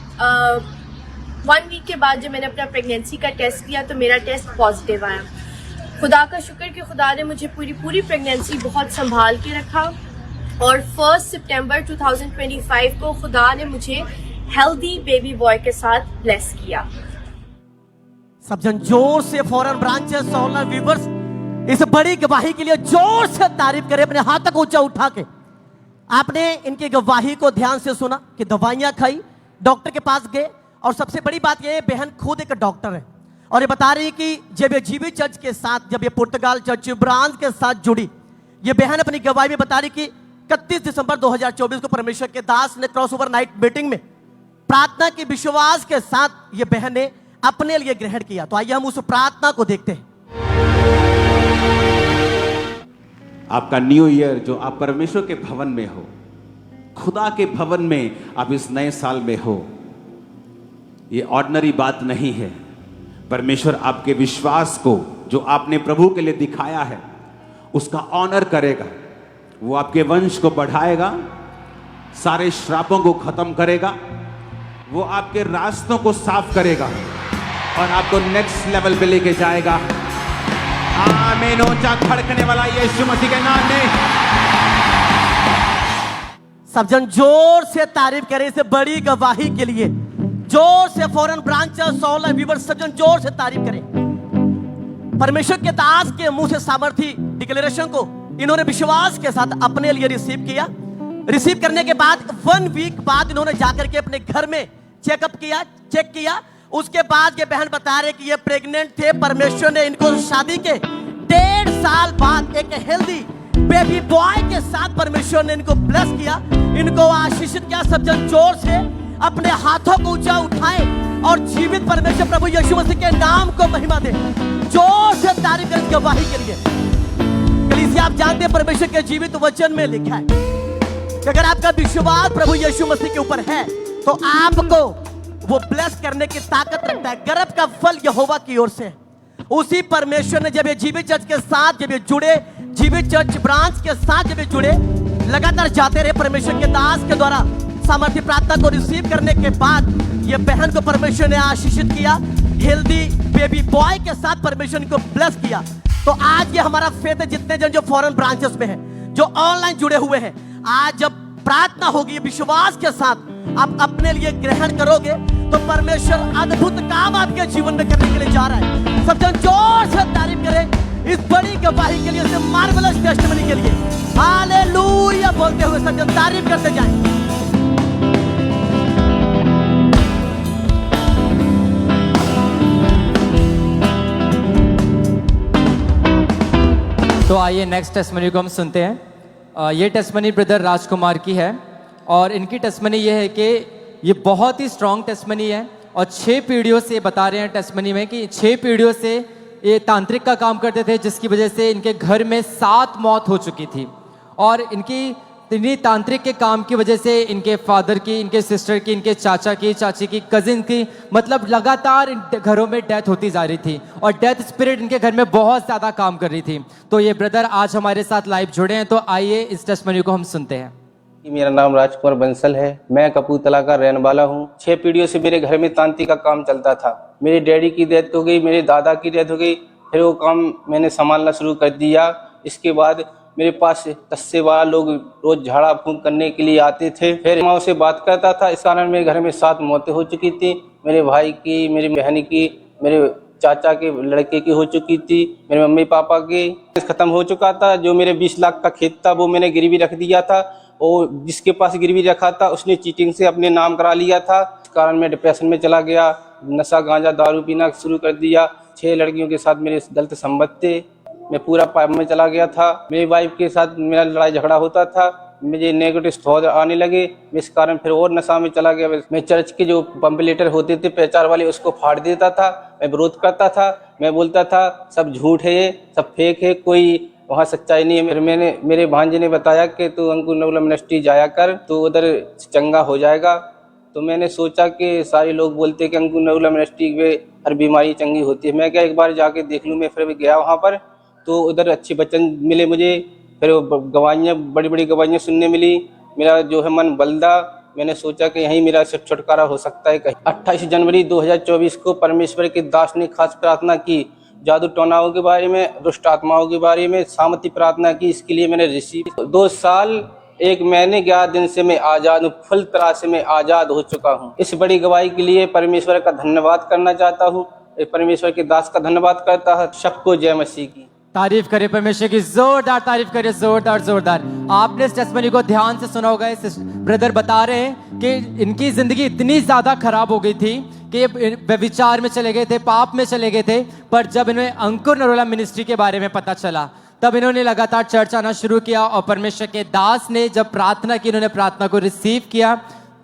1 वीक के बाद जब मैंने अपना प्रेगनेंसी का टेस्ट किया तो मेरा टेस्ट पॉजिटिव आया। खुदा का शुक्र कि खुदा ने मुझे पूरी प्रेगनेंसी बहुत संभाल के रखा और 1 सितंबर 2025 को खुदा ने मुझे हेल्दी बेबी बॉय के साथ ब्लेस किया। सब जन जोर से फॉरेन ब्रांचेस सोलर व्यूअर्स इस बड़ी गवाही के लिए जोर से तारीफ करें, अपने हाथ तक ऊंचा उठा के। आपने इनकी गवाही को ध्यान से सुना कि दवाइयां खाई, डॉक्टर के पास गए और सबसे बड़ी बात यह है बहन खुद एक डॉक्टर है और ये बता रही कि जब ये जीवित चर्च के साथ, जब ये पुर्तगाल चर्च ब्रांच के साथ जुड़ी, ये बहन अपनी गवाही में बता रही कि 31 दिसंबर 2024 को परमेश्वर के दास ने क्रॉसओवर नाइट मीटिंग में प्रार्थना के विश्वास के साथ ये बहन ने अपने लिए ग्रहण किया। तो आइए हम उस प्रार्थना को देखते हैं। आपका न्यू ईयर जो आप परमेश्वर के भवन में हो, खुदा के भवन में आप इस नए साल में हो, ये ऑर्डिनरी बात नहीं है। परमेश्वर आपके विश्वास को जो आपने प्रभु के लिए दिखाया है उसका ऑनर करेगा। वो आपके वंश को बढ़ाएगा, सारे श्रापों को खत्म करेगा, वो आपके रास्तों को साफ करेगा और आपको नेक्स्ट लेवल पे लेके जाएगा। आमीन। ऊंचा धड़कने वाला यीशु मसीह के नाम में सब जन जोर से तारीफ करें इस बड़ी गवाही के लिए। जोर से फॉरेन ब्रांच 16 व्यूअर्स सब जन जोर से तारीफ करें। परमेश्वर के दास के मुंह से सामर्थी डिक्लेरेशन को इन्होंने विश्वास के साथ अपने लिए रिसीव किया। रिसीव करने के बाद 1 वीक बाद इन्होंने जाकर के अपने घर में चेक किया। उसके बाद ये बहन बता रहे कि ये प्रेग्नेंट थे। परमेश्वर ने इनको शादी के 1.5 साल बाद एक हेल्दी बेबी बॉय के साथ परमेश्वर ने इनको ब्लेस किया, इनको आशीषित किया। सब जन जोर से अपने हाथों को ऊंचा उठाएं और जीवित परमेश्वर प्रभु यीशु मसीह के नाम को महिमा दें। जोर से तारीफ करें गवाही के लिए। कलीसिया, आप जानते हैं परमेश्वर के जीवित वचन में लिखा है कि अगर आपका विश्वास प्रभु यीशु मसीह के ऊपर है तो आपको वो ब्लेस करने की ताकत रखता है। गर्भ का फल यहोवा की ओर से। उसी परमेश्वर ने जब ये जीवित चर्च के साथ जब ये जुड़े, जीवित चर्च ब्रांच के साथ जब ये जुड़े, लगातार जाते रहे परमेश्वर के दास के द्वारा सामर्थ्य प्रार्थना को रिसीव करने के बाद ये बहन को परमेश्वर ने आशीषित किया। हेल्दी बेबी बॉय के साथ परमेश्वर को ब्लेस किया। तो आज ये हमारा फेथ है, जितने जन जो फॉरेन ब्रांचेस में हैं, जो ऑनलाइन जुड़े हुए हैं, आज जब प्रार्थना होगी विश्वास के साथ आप अपने लिए ग्रहण करोगे तो परमेश्वर अद्भुत काम आपके जीवन में करने के लिए जा रहा है। सब जन जोर से तारीफ करें इस बड़ी गवाही के लिए, इस मार्वेलस टेस्टिमनी के लिए। हालेलुया बोलते हुए सब जन तारीफ करते जाएं। तो आइए नेक्स्ट टेस्टिमनी को हम सुनते हैं। ये टेस्टिमनी ब्रदर राजकुमार की है और इनकी टेस्टिमनी ये है कि ये बहुत ही स्ट्रॉन्ग टेस्टिमनी है और 6 पीढ़ियों से बता रहे हैं टेस्टिमनी में कि 6 पीढ़ियों से ये तांत्रिक का काम करते थे, जिसकी वजह से इनके घर में 7 मौत हो चुकी थी। और इनकी इन्हीं तांत्रिक के काम की वजह से इनके फादर की, इनके सिस्टर की, इनके चाचा की, चाची की, कजिन की, मतलब लगातार इन घरों में डेथ होती जा रही थी और डेथ स्पिरिट इनके घर में बहुत ज़्यादा काम कर रही थी। तो ये ब्रदर आज हमारे साथ लाइव जुड़े हैं, तो आइए इस टेस्टिमनी को हम सुनते हैं। मेरा नाम राजकुमार बंसल है, मैं कपूरथला का रहने वाला हूँ। 6 पीढ़ियों से मेरे घर में तांत्रिक का काम चलता था। मेरे डैडी की डेथ हो गई, मेरे दादा की डेथ हो गई, फिर वो काम मैंने संभालना शुरू कर दिया। इसके बाद मेरे पास 10 से 12 लोग रोज झाड़ा फूंक करने के लिए आते थे। फिर मैं उससे बात करता था। इस कारण मेरे घर में 7 मौतें हो चुकी थी। मेरे भाई की, मेरी बहन की, मेरे चाचा के लड़के की हो चुकी थी, मेरे मम्मी पापा की खत्म हो चुका था। जो मेरे 20 लाख का खेत था वो मैंने गिरवी रख दिया था और जिसके पास गिरवी रखा था उसने चीटिंग से अपने नाम करा लिया था। इस कारण मैं डिप्रेशन में चला गया, नशा गांजा दारू पीना शुरू कर दिया। 6 लड़कियों के साथ मेरे गलत संबंध थे, मैं पूरा पाप में चला गया था। मेरी वाइफ के साथ मेरा लड़ाई झगड़ा होता था, मुझे नेगेटिव थॉट आने लगे, इस कारण फिर और नशा में चला गया। मैं चर्च के जो पंपलेटर होते थे प्रचार वाले उसको फाड़ देता था, मैं विरोध करता था, मैं बोलता था सब झूठ है, सब फेक है, कोई वहाँ सच्चाई नहीं है। फिर मेरे भांजे ने बताया कि तू अंकुर नवला मिनिस्ट्री जाया कर, तो उधर चंगा हो जाएगा। तो मैंने सोचा कि सारे लोग बोलते कि अंकुर नवला मिनिस्ट्री में हर बीमारी चंगी होती है, मैं क्या एक बार जाके देख लूँ। मैं फिर गया वहाँ पर, तो उधर अच्छे वचन मिले मुझे, फिर गवाहियाँ, बड़ी बड़ी गवाहियाँ सुनने मिली। मेरा जो है मन बलदा, मैंने सोचा कि यहीं मेरा छुटकारा हो सकता है कहीं। 28 जनवरी 2024 को परमेश्वर के दास ने खास प्रार्थना की, जादू टोनाओं के बारे में, दुष्ट आत्माओं के बारे में सामर्थ्य प्रार्थना की। इसके लिए मैंने रिसीव 2 साल 1 महीने 11 दिन से मैं आज़ाद हूँ, फुल तरह से मैं आज़ाद हो चुका हूँ। इस बड़ी गवाही के लिए परमेश्वर का धन्यवाद करना चाहता हूँ, परमेश्वर के दास का धन्यवाद करता है। सबको जय मसीह की। तारीफ करें परमेश्वर की, जोरदार तारीफ करें, जोरदार जोरदार। आपने इस टेस्टिमनी को ध्यान से सुना होगा। इस ब्रदर बता रहे हैं कि इनकी जिंदगी इतनी ज्यादा खराब हो गई थी कि व्यभिचार में चले गए थे, पाप में चले गए थे, पर जब इन्हें अंकुर नरोला मिनिस्ट्री के बारे में पता चला तब इन्होंने लगातार चर्च आना शुरू किया और परमेश्वर के दास ने जब प्रार्थना की, इन्होंने प्रार्थना को रिसीव किया।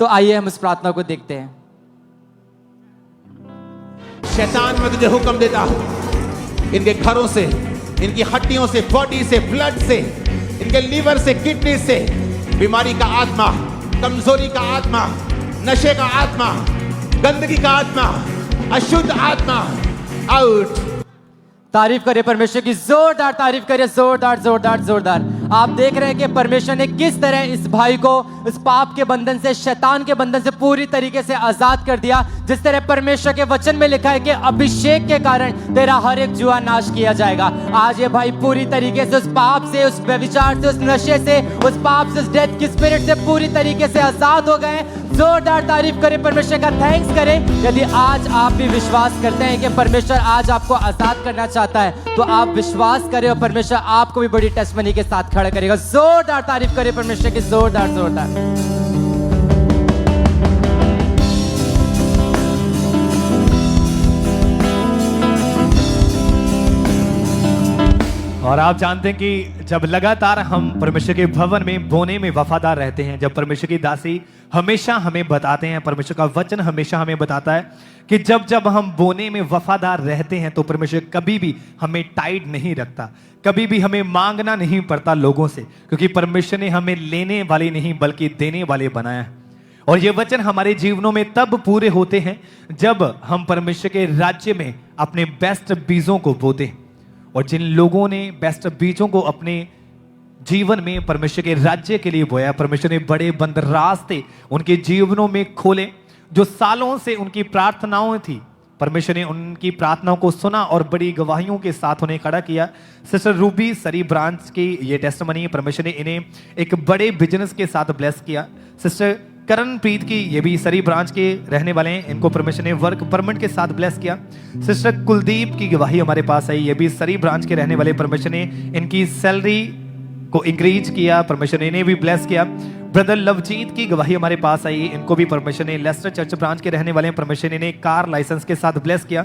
तो आइए हम इस प्रार्थना को देखते हैं। शैतान में तुझे हुक्म देता, इनके घरों से, इनकी हड्डियों से, बॉडी से, ब्लड से, इनके लीवर से, किडनी से बीमारी का आत्मा, कमजोरी का आत्मा, नशे का आत्मा, गंदगी का आत्मा, अशुद्ध आत्मा, आउट। तारीफ करिए परमेश्वर की, जोरदार तारीफ करिए, जोरदार जोरदार जोरदार। आप देख रहे हैं कि परमेश्वर ने किस तरह इस भाई को इस पाप के बंधन से, शैतान के बंधन से पूरी तरीके से आजाद कर दिया। जिस तरह परमेश्वर के वचन में लिखा है कि अभिषेक के कारण तेरा हर एक जुआ नाश किया जाएगा। आज ये भाई पूरी तरीके से उस पाप से, उस व्यभिचार से, उस नशे से, उस पाप से, उस डेथ की स्पिरिट से पूरी तरीके से आजाद हो गए। जोरदार तारीफ करें, परमेश्वर का थैंक्स करें। यदि आज आप भी विश्वास करते हैं कि परमेश्वर आज आपको आजाद करना चाहता है, तो आप विश्वास करें और परमेश्वर आपको भी बड़ी टेस्टमनी के साथ खड़ा करेगा। जोरदार तारीफ करें परमेश्वर की, जोरदार जोरदार। और आप जानते हैं कि जब लगातार हम परमेश्वर के भवन में बोने में वफादार रहते हैं, जब परमेश्वर की दासी हमेशा हमें बताते हैं, परमेश्वर का वचन हमेशा हमें बताता है कि जब जब हम बोने में वफादार रहते हैं तो परमेश्वर कभी भी हमें टाइट नहीं रखता, कभी भी हमें मांगना नहीं पड़ता लोगों से, क्योंकि परमेश्वर ने हमें लेने वाले नहीं बल्कि देने वाले बनाया है। और ये वचन हमारे जीवनों में तब पूरे होते हैं जब हम परमेश्वर के राज्य में अपने बेस्ट बीजों को बोते हैं। और जिन लोगों ने बेस्ट बीजों को अपने जीवन में परमेश्वर के राज्य के लिए बोया, परमेश्वर ने बड़े बंद रास्ते उनके जीवनों में खोले। जो सालों से उनकी प्रार्थनाओं थी, परमेश्वर ने उनकी प्रार्थनाओं को सुना और बड़ी गवाहियों के साथ उन्हें खड़ा किया। सिस्टर रूबी सरी ब्रांच की ये टेस्टमनी, परमेश्वर ने इन्हें एक बड़े बिजनेस के साथ ब्लेस किया। सिस्टर करणप्रीत की, ये भी सरी ब्रांच के रहने वाले हैं, इनको परमेश्वर ने वर्क परमिट के साथ ब्लेस किया। सिस्टर कुलदीप की गवाही हमारे पास आई, ये भी सरी ब्रांच के रहने वाले, परमेश्वर ने इनकी सैलरी को इंक्रीज किया, परमेश्वर ने इन्हें भी ब्लेस किया। ब्रदर लवजीत की गवाही हमारे पास आई, इनको भी परमेश्वर ने लेस्टर चर्च ब्रांच के रहने वाले हैं, परमेश्वर ने इन्हें कार लाइसेंस के साथ ब्लेस किया।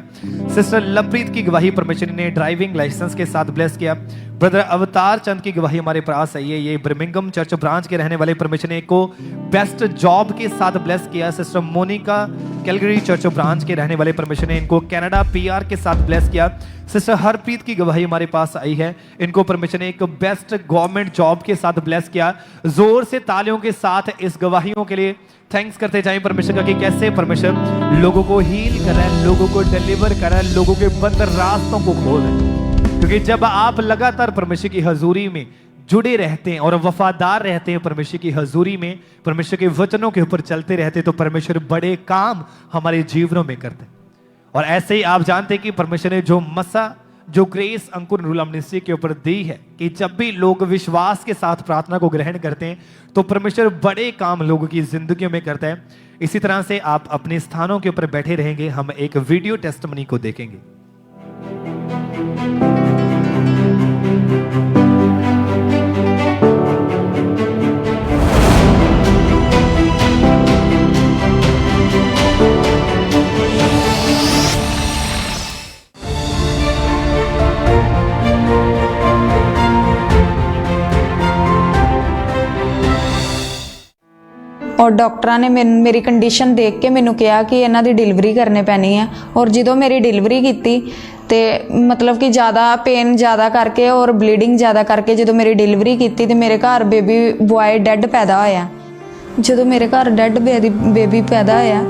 सिस्टर लवप्रीत की गवाही, परमेश्वर ने ड्राइविंग लाइसेंस के साथ ब्लेस किया। ब्रदर अवतार चंद की गवाही हमारे पास आई है, ये ब्रमिंघम चर्च ब्रांच के रहने वाले, परमेश्वर ने को बेस्ट जॉब के साथ ब्लेस किया। Sister Monica Calgary church branch के रहने वाले, परमेश्वर ने इनको कनाडा पीआर के साथ ब्लेस किया। सिस्टर हरप्रीत की गवाही हमारे पास आई है, इनको परमेश्वर ने एक बेस्ट गवर्नमेंट जॉब के साथ ब्लेस किया। जोर से तालियों के साथ इस गवाहियों के लिए थैंक्स करते जाएं परमेश्वर का कि कैसे परमेश्वर लोगों को हील कर रहा है, लोगों को डिलीवर कर रहा है, लोगों के बंद रास्तों को खोल रहा है। क्योंकि जब आप लगातार परमेश्वर की हजूरी में जुड़े रहते हैं और वफादार रहते हैं परमेश्वर की हजूरी में, परमेश्वर के वचनों के ऊपर चलते रहते हैं, तो परमेश्वर बड़े काम हमारे जीवनों में करते हैं। और ऐसे ही आप जानते हैं कि परमेश्वर ने जो मसा, जो ग्रेस अंकुर नरूला मिनिस्ट्री के ऊपर दी है कि जब भी लोग विश्वास के साथ प्रार्थना को ग्रहण करते हैं तो परमेश्वर बड़े काम लोगों की जिंदगियों में करता है। इसी तरह से आप अपने स्थानों के ऊपर बैठे रहेंगे, हम एक वीडियो टेस्टमनी को देखेंगे। और ਡਾਕਟਰਾਂ ਨੇ ਮੇਰੀ ਕੰਡੀਸ਼ਨ ਦੇਖ ਕੇ ਮੈਨੂੰ ਕਿਹਾ ਕਿ ਇਹਨਾਂ ਦੀ ਡਿਲੀਵਰੀ ਕਰਨੇ ਪੈਣੀ ਹੈ। ਔਰ ਜਦੋਂ ਮੇਰੀ ਡਿਲੀਵਰੀ ਕੀਤੀ ਤੇ ਮਤਲਬ ਕਿ ਜ਼ਿਆਦਾ ਪੇਨ ਜ਼ਿਆਦਾ ਕਰਕੇ ਔਰ ਬਲੀਡਿੰਗ ਜ਼ਿਆਦਾ ਕਰਕੇ ਜਦੋਂ ਮੇਰੀ ਡਿਲੀਵਰੀ ਕੀਤੀ ਤੇ ਮੇਰੇ ਘਰ ਬੇਬੀ ਬॉय ਡੈਡ ਪੈਦਾ ਹੋਇਆ। ਜਦੋਂ ਮੇਰੇ ਘਰ ਡੈਡ ਬੇਬੀ ਪੈਦਾ ਹੋਇਆ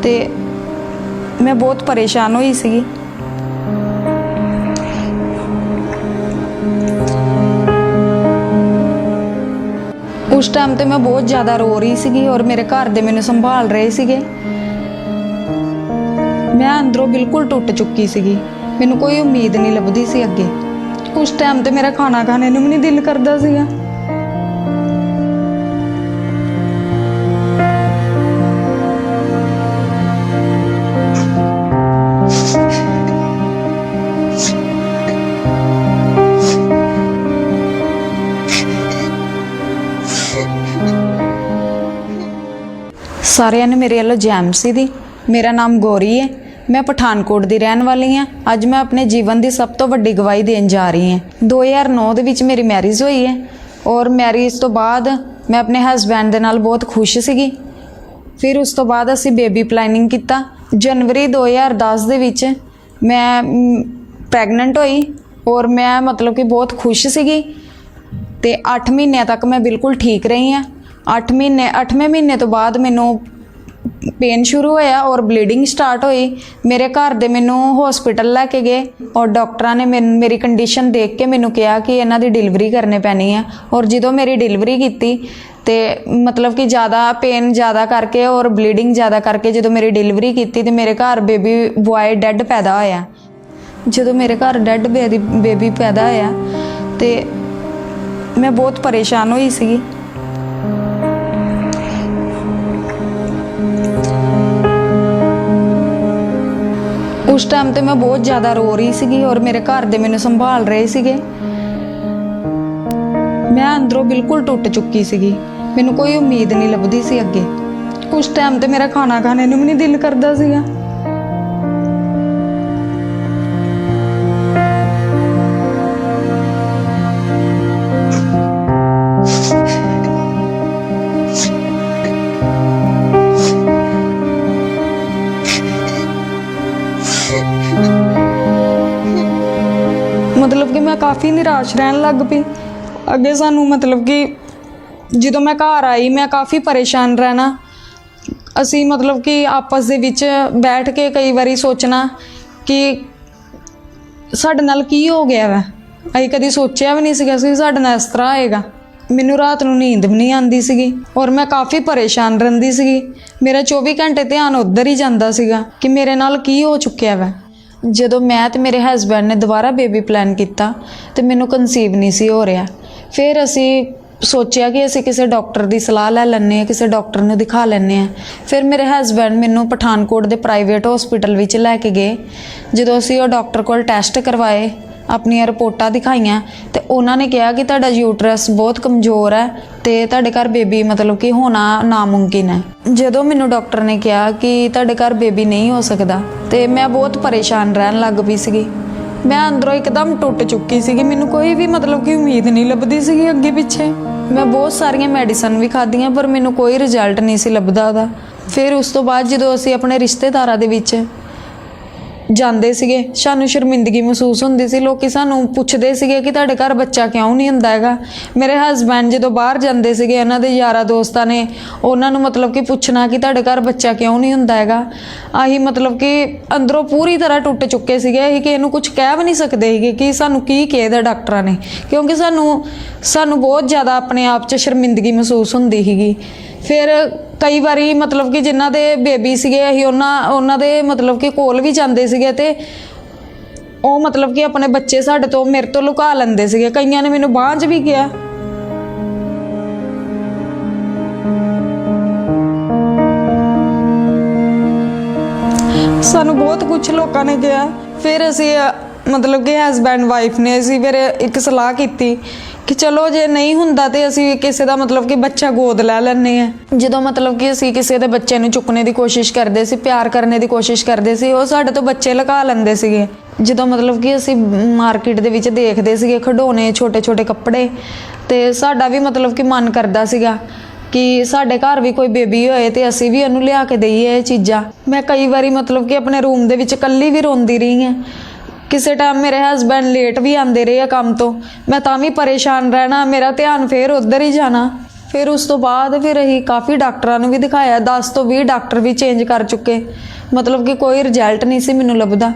ਤੇ ਮੈਂ ਬਹੁਤ ਪਰੇਸ਼ਾਨ ਹੋਈ ਸੀਗੀ। उस टाइम तो मैं बहुत ज़्यादा रो रही सी और मेरे घर दे मैनू संभाल रहे थे। मैं अंदरों बिल्कुल टुट चुकी सी, मैनू कोई उम्मीद नहीं लभदी सी अगे। उस टाइम तो मेरा खाना खाने नूं भी नहीं दिल करदा सीगा। सारिਆਂ ने मेरे वालों जैम सी दी। मेरा नाम गौरी है, मैं पठानकोट की रहने वाली हाँ। अज मैं अपने जीवन की सब तो वड्डी गवाही देन जा रही हूँ। 2009 ਦੇ ਵਿੱਚ मेरी मैरिज हुई है और मैरिज तो बाद मैं अपने हसबैंड ਦੇ ਨਾਲ बहुत खुश ਸੀਗੀ। फिर उस तो बाद असी बेबी प्लानिंग किया। जनवरी 2010 ਦੇ ਵਿੱਚ मैं प्रैगनेंट हुई और मैं मतलब कि बहुत खुश ਸੀਗੀ ਤੇ 8 ਮਹੀਨੇ तक मैं बिल्कुल ठीक रही हाँ। 8वें महीने तो बाद मैनू पेन शुरू होया और ब्लीडिंग स्टार्ट हुई। मेरे घर दे मैनू हॉस्पिटल लैके गए और डॉक्टरां ने मेरी कंडीशन देख के मैनू कहा कि इन्हां दी डिलीवरी करनी पैनी है। और जो मेरी डिलीवरी की तो मतलब कि ज़्यादा पेन ज़्यादा करके और ब्लीडिंग ज़्यादा करके जो मेरी डिलीवरी की तो मेरे घर बेबी बॉय डैड पैदा होया। जो मेरे घर डैड बेबी पैदा होया तो मैं बहुत परेशान हुई सी। उस टाइम तो मैं बहुत ज़्यादा रो रही सी और मेरे घर दे मैनू संभाल रहे थे। मैं अंदरों बिल्कुल टुट चुकी सी, मैनू कोई उम्मीद नहीं लभदी सी अगे। उस टाइम तो मेरा खाना खाने नूं भी नहीं दिल करदा सीगा। मतलब कि मैं काफ़ी निराश रहन लग पई। अगे सानू मतलब कि जो मैं घर आई मैं काफ़ी परेशान रहना। असी मतलब कि आपस दे विच बैठ के कई बारी सोचना कि साडे नाल की हो गया वै। असीं कदी सोचिया भी नहीं सीगा कि साडे नाल इस तरह होएगा। मैनू रात नूं नींद भी नहीं आती सीगी और मैं काफ़ी परेशान रहिंदी सीगी। मेरा 24 घंटे ध्यान उधर ही जांदा सीगा कि मेरे नाल की हो चुकिया वै। ਜਦੋਂ मैं तो मेरे हसबैंड ने दोबारा बेबी प्लान किया तो मैनू कंसीव नहीं सी हो रहा। फिर असी सोचा कि असी किसी डॉक्टर की सलाह लै लैंने, किसी डॉक्टर नूं दिखा लैंने। फिर मेरे हसबैंड मैनू पठानकोट के प्राइवेट हॉस्पिटल विच लैके गए। जो असी डॉक्टर कोल टैसट करवाए, अपनी रिपोर्टां दिखाइयां तो उन्होंने कहा कि तुहाडा यूटरस बहुत कमज़ोर है तो तुहाडे घर बेबी मतलब कि होना नामुमकिन है। जो मैनू डॉक्टर ने कहा कि तुहाडे घर बेबी नहीं हो सकता तो मैं बहुत परेशान रहन लग पई सी। मैं अंदरों एकदम टुट चुकी सी। मैनू कोई भी मतलब कि उम्मीद नहीं लभदी सी अगे पिछे। मैं बहुत सारिया मैडिसन भी खादियां पर मैनू कोई रिजल्ट नहीं सी लभदा उहदा। फिर उस तो बाद जो असीं अपने रिश्तेदारां दे विच ਜਾਂਦੇ ਸੀਗੇ ਸਾਨੂੰ ਸ਼ਰਮਿੰਦਗੀ ਮਹਿਸੂਸ ਹੁੰਦੀ ਸੀ। ਲੋਕੀ ਸਾਨੂੰ ਪੁੱਛਦੇ ਸੀਗੇ ਕਿ ਤੁਹਾਡੇ ਘਰ ਬੱਚਾ ਕਿਉਂ ਨਹੀਂ ਹੁੰਦਾ ਹੈਗਾ। ਮੇਰੇ ਹਸਬੈਂਡ ਜਦੋਂ ਬਾਹਰ ਜਾਂਦੇ ਸੀਗੇ ਉਹਨਾਂ ਦੇ ਯਾਰਾਂ ਦੋਸਤਾਂ ਨੇ ਉਹਨਾਂ ਨੂੰ ਮਤਲਬ ਕਿ ਪੁੱਛਣਾ ਕਿ ਤੁਹਾਡੇ ਘਰ ਬੱਚਾ ਕਿਉਂ ਨਹੀਂ ਹੁੰਦਾ ਹੈਗਾ। ਆਹੀ ਮਤਲਬ ਕਿ ਅੰਦਰੋਂ ਪੂਰੀ ਤਰ੍ਹਾਂ ਟੁੱਟ ਚੁੱਕੇ ਸੀਗੇ ਅਸੀਂ ਕਿ ਇਹਨੂੰ ਕੁਝ ਕਹਿ ਵੀ ਨਹੀਂ ਸਕਦੇ ਸੀਗੇ ਕਿ ਸਾਨੂੰ ਕੀ ਕਿਹਾ ਡਾਕਟਰਾਂ ਨੇ, ਕਿਉਂਕਿ ਸਾਨੂੰ ਬਹੁਤ ਜ਼ਿਆਦਾ ਆਪਣੇ ਆਪ 'ਚ ਸ਼ਰਮਿੰਦਗੀ ਮਹਿਸੂਸ ਹੁੰਦੀ ਸੀਗੀ। फिर कई बारी मतलब कि जिन्हां दे बेबी सीगे असीं उन्हां दे मतलब कि कोल भी जांदे सीगे ते ਉਹ मतलब कि अपने बच्चे साडे तो मेरे तो लुका लैंदे सीगे। कईयां ने मैनूं बांह 'ਚ भी किया। सानूं बहुत कुछ लोकां ने कहा। फिर असीं मतलब कि हसबैंड वाइफ ने असीं फिर एक सलाह की कि चलो जे नहीं हुंदा ते असीं किसी दा मतलब कि बच्चा गोद लै लैंदे आ। ਜਦੋਂ मतलब कि असीं किसी दे बच्चे नूं चुकने की कोशिश करते सी, प्यार करने की कोशिश करते सी, ਉਹ ਸਾਡੇ ਤੋਂ ਬੱਚੇ ਲੁਕਾ ਲੈਂਦੇ ਸੀਗੇ। ਜਦੋਂ मतलब कि ਅਸੀਂ ਮਾਰਕੀਟ ਦੇ ਵਿੱਚ ਦੇਖਦੇ ਸੀਗੇ ਖਿਡੌਣੇ, ਛੋਟੇ ਛੋਟੇ ਕੱਪੜੇ ਤੇ ਸਾਡਾ ਵੀ मतलब कि ਮਨ ਕਰਦਾ ਸੀਗਾ कि ਸਾਡੇ ਘਰ ਵੀ ਕੋਈ ਬੇਬੀ ਹੋਏ ਤੇ ਅਸੀਂ ਵੀ ਉਹਨੂੰ ਲਿਆ ਕੇ ਦਈਏ ਇਹ ਚੀਜ਼ਾਂ। ਮੈਂ ਕਈ ਵਾਰੀ मतलब कि ਆਪਣੇ ਰੂਮ ਦੇ ਵਿੱਚ ਇਕੱਲੀ ਵੀ ਰੋਂਦੀ ਰਹੀ ਹਾਂ। किसी टाइम मेरे हसबैंड लेट भी आते रहे काम तो मैं तां भी परेशान रहना, मेरा ध्यान फिर उधर ही जाना। फिर उस तो बाद फिर असीं काफ़ी डॉक्टरां नूं भी दिखाया, 10 तो 20 डॉक्टर भी चेंज कर चुके। मतलब कि कोई रिजल्ट नहीं सी मैनूं लभदा,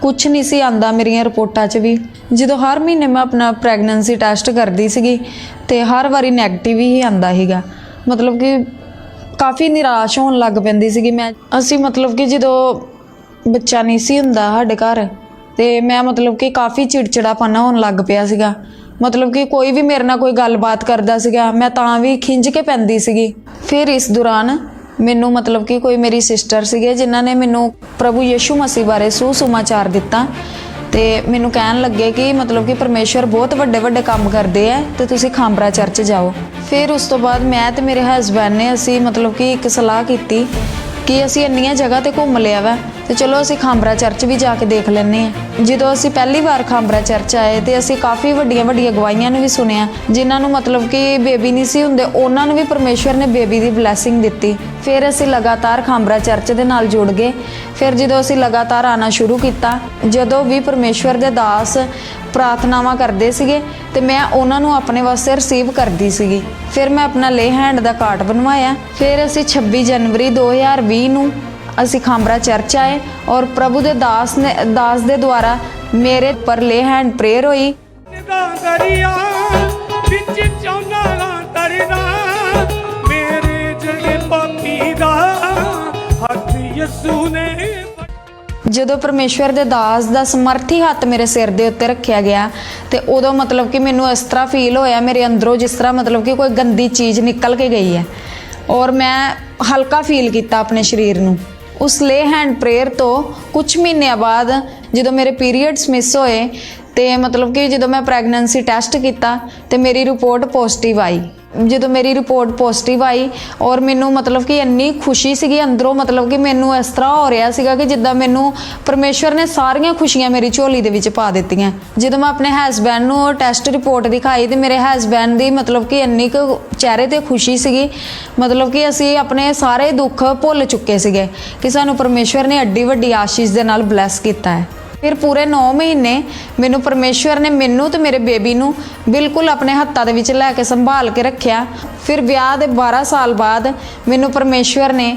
कुछ नहीं सी आंदा मेरियां रिपोर्टां 'च भी। जो हर महीने मैं अपना प्रैगनेंसी टैसट करदी सीगी ते हर वारी नैगेटिव ही आंदा सीगा। मतलब कि काफ़ी निराश होण लग पैंदी सीगी मैं। असीं मतलब कि जो बच्चा नहीं सी हुंदा साडे घर तो मैं मतलब कि काफ़ी चिड़चिड़ापन होने लग पिया सीगा। मतलब कि कोई भी मेरे नाल कोई गलबात करदा सीगा मैं तां भी खिंज के पैंदी सीगी। फिर इस दौरान मैनू मतलब कि कोई मेरी सिस्टर सीगे जिन्हां ने मैनू प्रभु यीशु मसीह बारे सुसमाचार दिता ते मैनू कहन लगे कि मतलब कि परमेश्वर बहुत वड्डे वड्डे काम करते हैं तो तुसीं खांबरा चर्च जाओ। फिर उस तो बाद मैं ते मेरे हसबैंड ने असीं मतलब कि एक सलाह की कि असीं इन्नियां जगह ते घूम लिया वै ਤੇ ਚਲੋ ਅਸੀਂ ਖਾਂਬਰਾ ਚਰਚ ਵੀ ਜਾ ਕੇ ਦੇਖ ਲੈਂਦੇ ਹਾਂ। ਜਦੋਂ ਅਸੀਂ ਪਹਿਲੀ ਵਾਰ ਖਾਂਬਰਾ ਚਰਚ ਆਏ ਤੇ ਅਸੀਂ ਕਾਫੀ ਵੱਡੀਆਂ ਗਵਾਹੀਆਂ ਨੂੰ ਵੀ ਸੁਣਿਆ, ਜਿਨ੍ਹਾਂ ਨੂੰ ਮਤਲਬ ਕਿ ਬੇਬੀ ਨਹੀਂ ਸੀ ਹੁੰਦੇ, ਉਹਨਾਂ ਨੂੰ ਵੀ ਪਰਮੇਸ਼ਵਰ ਨੇ ਬੇਬੀ ਦੀ ਬਲੈਸਿੰਗ ਦਿੱਤੀ। ਫਿਰ ਅਸੀਂ ਲਗਾਤਾਰ ਖਾਂਬਰਾ ਚਰਚ ਦੇ ਨਾਲ ਜੁੜ ਗਏ। ਫਿਰ ਜਦੋਂ ਅਸੀਂ ਲਗਾਤਾਰ ਆਣਾ ਸ਼ੁਰੂ ਕੀਤਾ, ਜਦੋਂ ਵੀ ਪਰਮੇਸ਼ਵਰ ਦੇ ਦਾਸ ਪ੍ਰਾਰਥਨਾਵਾਂ ਕਰਦੇ ਸੀਗੇ ਤੇ ਮੈਂ ਉਹਨਾਂ ਨੂੰ ਆਪਣੇ ਵਾਸਤੇ ਰਿਸੀਵ ਕਰਦੀ ਸੀਗੀ। ਫਿਰ ਮੈਂ ਆਪਣਾ ਲੇ ਹੈਂਡ ਦਾ ਕਾਰਡ ਬਣਵਾਇਆ। ਫਿਰ ਅਸੀਂ 26 ਜਨਵਰੀ 2020 ਨੂੰ ਅਸੀਂ ਖਾਂਬਰਾ ਚਰਚ ਆਏ ਔਰ ਪ੍ਰਭੂ ਦੇ ਦਾਸ ਦੇ ਦੁਆਰਾ ਮੇਰੇ ਪਰ ਲੇ ਹੈਂਡ ਪ੍ਰੇਅਰ ਹੋਈ। ਜਦੋਂ ਪਰਮੇਸ਼ਵਰ ਦੇ ਦਾਸ ਦਾ ਸਮਰਥੀ ਹੱਥ ਮੇਰੇ ਸਿਰ ਦੇ ਉੱਤੇ ਰੱਖਿਆ ਗਿਆ ਤੇ ਉਦੋਂ ਮਤਲਬ ਕਿ ਮੈਨੂੰ ਇਸ ਤਰ੍ਹਾਂ ਫੀਲ ਹੋਇਆ ਮੇਰੇ ਅੰਦਰੋਂ, ਜਿਸ ਤਰ੍ਹਾਂ ਮਤਲਬ ਕਿ ਕੋਈ ਗੰਦੀ ਚੀਜ਼ ਨਿਕਲ ਕੇ ਗਈ ਹੈ ਔਰ ਮੈਂ ਹਲਕਾ ਫੀਲ ਕੀਤਾ ਆਪਣੇ ਸਰੀਰ ਨੂੰ। ਉਸ ਲੇ ਹੈਂਡ ਪ੍ਰੇਅਰ ਤੋਂ ਕੁਝ ਮਹੀਨਿਆਂ ਬਾਅਦ ਜਦੋਂ ਮੇਰੇ ਪੀਰੀਅਡਸ ਮਿਸ ਹੋਏ ਤੇ ਮਤਲਬ ਕਿ ਜਦੋਂ ਮੈਂ ਪ੍ਰੈਗਨੈਂਸੀ ਟੈਸਟ ਕੀਤਾ ਤੇ ਮੇਰੀ ਰਿਪੋਰਟ ਪੋਜ਼ਿਟਿਵ ਆਈ। ਜਦੋਂ ਮੇਰੀ ਰਿਪੋਰਟ ਪੋਜ਼ਿਟਿਵ ਆਈ ਔਰ ਮੈਨੂੰ ਮਤਲਬ ਕਿ ਇੰਨੀ ਖੁਸ਼ੀ ਸੀਗੀ ਅੰਦਰੋਂ, ਮਤਲਬ ਕਿ ਮੈਨੂੰ ਇਸ ਤਰ੍ਹਾਂ ਹੋ ਰਿਹਾ ਸੀਗਾ ਕਿ ਜਿੱਦਾਂ ਮੈਨੂੰ ਪਰਮੇਸ਼ਵਰ ਨੇ ਸਾਰੀਆਂ ਖੁਸ਼ੀਆਂ ਮੇਰੀ ਝੋਲੀ ਦੇ ਵਿੱਚ ਪਾ ਦਿੱਤੀਆਂ। ਜਦੋਂ ਮੈਂ ਆਪਣੇ ਹਸਬੈਂਡ ਨੂੰ ਉਹ ਟੈਸਟ ਰਿਪੋਰਟ ਦਿਖਾਈ ਤੇ ਮੇਰੇ ਹਸਬੈਂਡ ਦੀ ਮਤਲਬ ਕਿ ਇੰਨੀ ਕੁ ਚਿਹਰੇ ਤੇ ਖੁਸ਼ੀ ਸੀਗੀ, ਮਤਲਬ ਕਿ ਅਸੀਂ ਆਪਣੇ ਸਾਰੇ ਦੁੱਖ ਭੁੱਲ ਚੁੱਕੇ ਸੀਗੇ ਕਿ ਸਾਨੂੰ ਪਰਮੇਸ਼ਵਰ ਨੇ ਐਡੀ ਵੱਡੀ ਆਸ਼ੀਸ਼ ਦੇ ਨਾਲ ਬਲੈਸ ਕੀਤਾ ਹੈ। ਫਿਰ ਪੂਰੇ 9 ਮਹੀਨੇ ਮੈਨੂੰ ਪਰਮੇਸ਼ਵਰ ਨੇ ਮੈਨੂੰ ਤੇ ਮੇਰੇ ਬੇਬੀ ਨੂੰ ਬਿਲਕੁਲ ਆਪਣੇ ਹੱਥਾਂ ਦੇ ਵਿੱਚ ਲੈ ਕੇ ਸੰਭਾਲ ਕੇ ਰੱਖਿਆ। ਫਿਰ ਵਿਆਹ ਦੇ 12 ਸਾਲ ਬਾਅਦ ਮੈਨੂੰ ਪਰਮੇਸ਼ਵਰ ਨੇ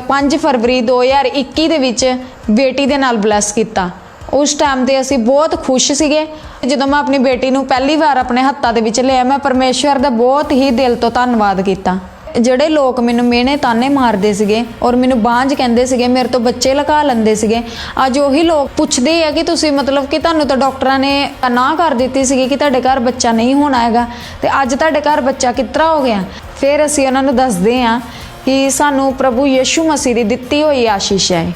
5 ਫਰਵਰੀ 2021 ਦੇ ਵਿੱਚ ਬੇਟੀ ਦੇ ਨਾਲ ਬਲੈਸ ਕੀਤਾ। ਉਸ ਟਾਈਮ ਤੇ ਅਸੀਂ ਬਹੁਤ ਖੁਸ਼ ਸੀਗੇ। ਜਦੋਂ ਮੈਂ ਆਪਣੀ ਬੇਟੀ ਨੂੰ ਪਹਿਲੀ ਵਾਰ ਆਪਣੇ ਹੱਥਾਂ ਦੇ ਵਿੱਚ ਲਿਆ, ਮੈਂ ਪਰਮੇਸ਼ਵਰ ਦਾ ਬਹੁਤ ਹੀ ਦਿਲ ਤੋਂ ਧੰਨਵਾਦ ਕੀਤਾ। ਜਿਹੜੇ ਲੋਕ ਮੈਨੂੰ ਮਿਹਣੇ ਤਾਨੇ ਮਾਰਦੇ ਸੀਗੇ ਔਰ ਮੈਨੂੰ ਬਾਂਝ ਕਹਿੰਦੇ ਸੀਗੇ, ਮੇਰੇ ਤੋਂ ਬੱਚੇ ਲੁਕਾ ਲੈਂਦੇ ਸੀਗੇ, ਅੱਜ ਉਹੀ ਲੋਕ ਪੁੱਛਦੇ ਆ ਕਿ ਤੁਸੀਂ ਮਤਲਬ ਕਿ ਤੁਹਾਨੂੰ ਤਾਂ ਡਾਕਟਰਾਂ ਨੇ ਨਾ ਕਰ ਦਿੱਤੀ ਸੀਗੀ ਕਿ ਤੁਹਾਡੇ ਘਰ ਬੱਚਾ ਨਹੀਂ ਹੋਣਾ ਹੈਗਾ ਤੇ ਅੱਜ ਤੁਹਾਡੇ ਘਰ ਬੱਚਾ ਕਿਸ ਤਰ੍ਹਾਂ ਹੋ ਗਿਆ। ਫਿਰ ਅਸੀਂ ਉਹਨਾਂ ਨੂੰ ਦੱਸਦੇ ਹਾਂ ਕਿ ਸਾਨੂੰ ਪ੍ਰਭੂ ਯਿਸੂ ਮਸੀਹ ਦੀ ਦਿੱਤੀ ਹੋਈ ਆਸ਼ੀਸ਼ ਹੈ।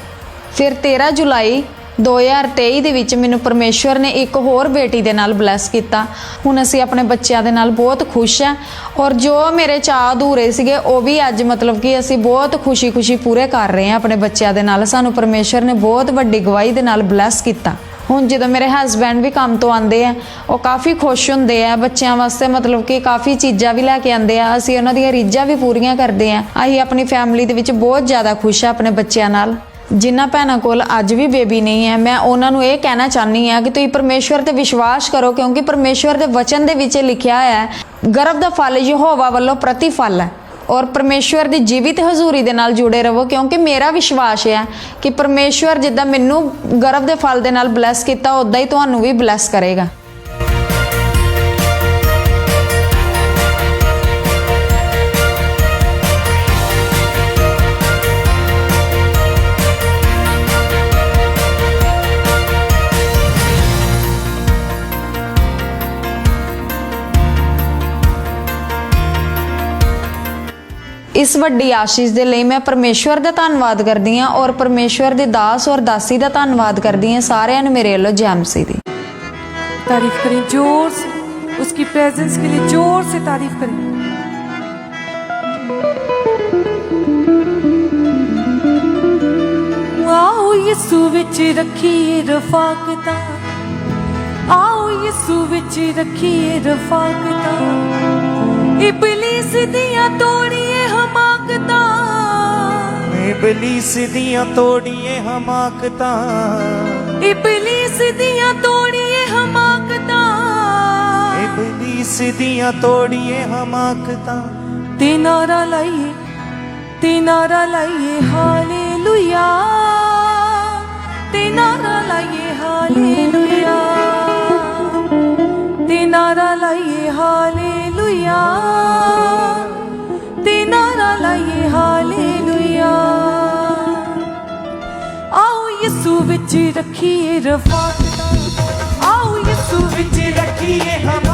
ਫਿਰ 13 ਜੁਲਾਈ 2023 ਦੇ ਵਿੱਚ ਮੈਨੂੰ ਪਰਮੇਸ਼ਵਰ ਨੇ ਇੱਕ ਹੋਰ ਬੇਟੀ ਦੇ ਨਾਲ ਬਲੈਸ ਕੀਤਾ। ਹੁਣ ਅਸੀਂ ਆਪਣੇ ਬੱਚਿਆਂ ਦੇ ਨਾਲ ਬਹੁਤ ਖੁਸ਼ ਹਾਂ ਔਰ ਜੋ ਮੇਰੇ ਚਾਅ ਅਧੂਰੇ ਸੀਗੇ ਉਹ ਵੀ ਅੱਜ ਮਤਲਬ ਕਿ ਅਸੀਂ ਬਹੁਤ ਖੁਸ਼ੀ ਪੂਰੇ ਕਰ ਰਹੇ ਹਾਂ ਆਪਣੇ ਬੱਚਿਆਂ ਦੇ ਨਾਲ। ਸਾਨੂੰ ਪਰਮੇਸ਼ਵਰ ਨੇ ਬਹੁਤ ਵੱਡੀ ਗਵਾਹੀ ਦੇ ਨਾਲ ਬਲੈਸ ਕੀਤਾ। ਹੁਣ ਜਦੋਂ ਮੇਰੇ ਹਸਬੈਂਡ ਵੀ ਕੰਮ ਤੋਂ ਆਉਂਦੇ ਆ ਉਹ ਕਾਫੀ ਖੁਸ਼ ਹੁੰਦੇ ਆ, ਬੱਚਿਆਂ ਵਾਸਤੇ ਮਤਲਬ ਕਿ ਕਾਫੀ ਚੀਜ਼ਾਂ ਵੀ ਲੈ ਕੇ ਆਉਂਦੇ ਆ, ਅਸੀਂ ਉਹਨਾਂ ਦੀਆਂ ਰੀਝਾਂ ਵੀ ਪੂਰੀਆਂ ਕਰਦੇ ਆ। ਅਸੀਂ ਆਪਣੀ ਫੈਮਿਲੀ ਦੇ ਵਿੱਚ ਬਹੁਤ ਜ਼ਿਆਦਾ ਖੁਸ਼ ਆ ਆਪਣੇ ਬੱਚਿਆਂ ਨਾਲ। ਜਿਨ੍ਹਾਂ ਭੈਣਾਂ ਕੋਲ ਅੱਜ ਵੀ ਬੇਬੀ ਨਹੀਂ ਹੈ, ਮੈਂ ਉਹਨਾਂ ਨੂੰ ਇਹ ਕਹਿਣਾ ਚਾਹੁੰਦੀ ਹਾਂ ਕਿ ਤੁਸੀਂ ਪਰਮੇਸ਼ਵਰ ਤੇ ਵਿਸ਼ਵਾਸ ਕਰੋ, ਕਿਉਂਕਿ ਪਰਮੇਸ਼ਵਰ ਦੇ ਵਚਨ ਦੇ ਵਿੱਚ ਲਿਖਿਆ ਹੈ ਗਰਭ ਦਾ ਫਲ ਯਹੋਵਾ ਵੱਲੋਂ ਪ੍ਰਤੀਫਲ ਹੈ। ਔਰ ਪਰਮੇਸ਼ਵਰ ਦੀ ਜੀਵਿਤ ਹਜ਼ੂਰੀ ਦੇ ਨਾਲ ਜੁੜੇ ਰਹੋ, ਕਿਉਂਕਿ ਮੇਰਾ ਵਿਸ਼ਵਾਸ ਹੈ ਕਿ ਪਰਮੇਸ਼ਵਰ ਜਿੱਦਾਂ ਮੈਨੂੰ ਗਰਭ ਦੇ ਫਲ ਦੇ ਨਾਲ ਬਲੈਸ ਕੀਤਾ ਉੱਦਾਂ ਹੀ ਤੁਹਾਨੂੰ ਵੀ ਬਲੈਸ ਕਰੇਗਾ। ਇਸ ਵੱਡੀ ਆਸ਼ੀਸ਼ ਦੇ ਲਈ ਮੈਂ ਪਰਮੇਸ਼ਵਰ ਦਾ ਧੰਨਵਾਦ ਕਰਦੀ ਹਾਂ ਔਰ ਪਰਮੇਸ਼ਵਰ ਦੇ ਦਾਸ ਔਰ ਦਾਸੀ ਦਾ ਧੰਨਵਾਦ ਕਰਦੀ ਹਾਂ। ਸਾਰਿਆਂ ਨੂੰ ਮੇਰੇ ਵੱਲੋਂ ਜੈ ਮਸੀਹ ਦੀ। तारीफ करें जोर से, उसकी प्रेजेंस के लिए जोर से तारीफ करें। आओ यीशु विच रखिए रफाकता, आओ यीशु विच रखिए रफाकता, इबलीस दियां तोड़िए हमाकता, इबलीस दियां तोड़िए हमाकता, इबलीस दियां तोड़िए हमाकता, इबलीस दियां तोड़िए हमाकता। ते नारा लाइए हालेलुया, ते नारा लाइए हालेलुया, ते नारा लाइए हालेलुया, ते नारा लाइए हालेलुया। आओ यीशु विच रखिए रफाकता, आओ यीशु विच रखिए हम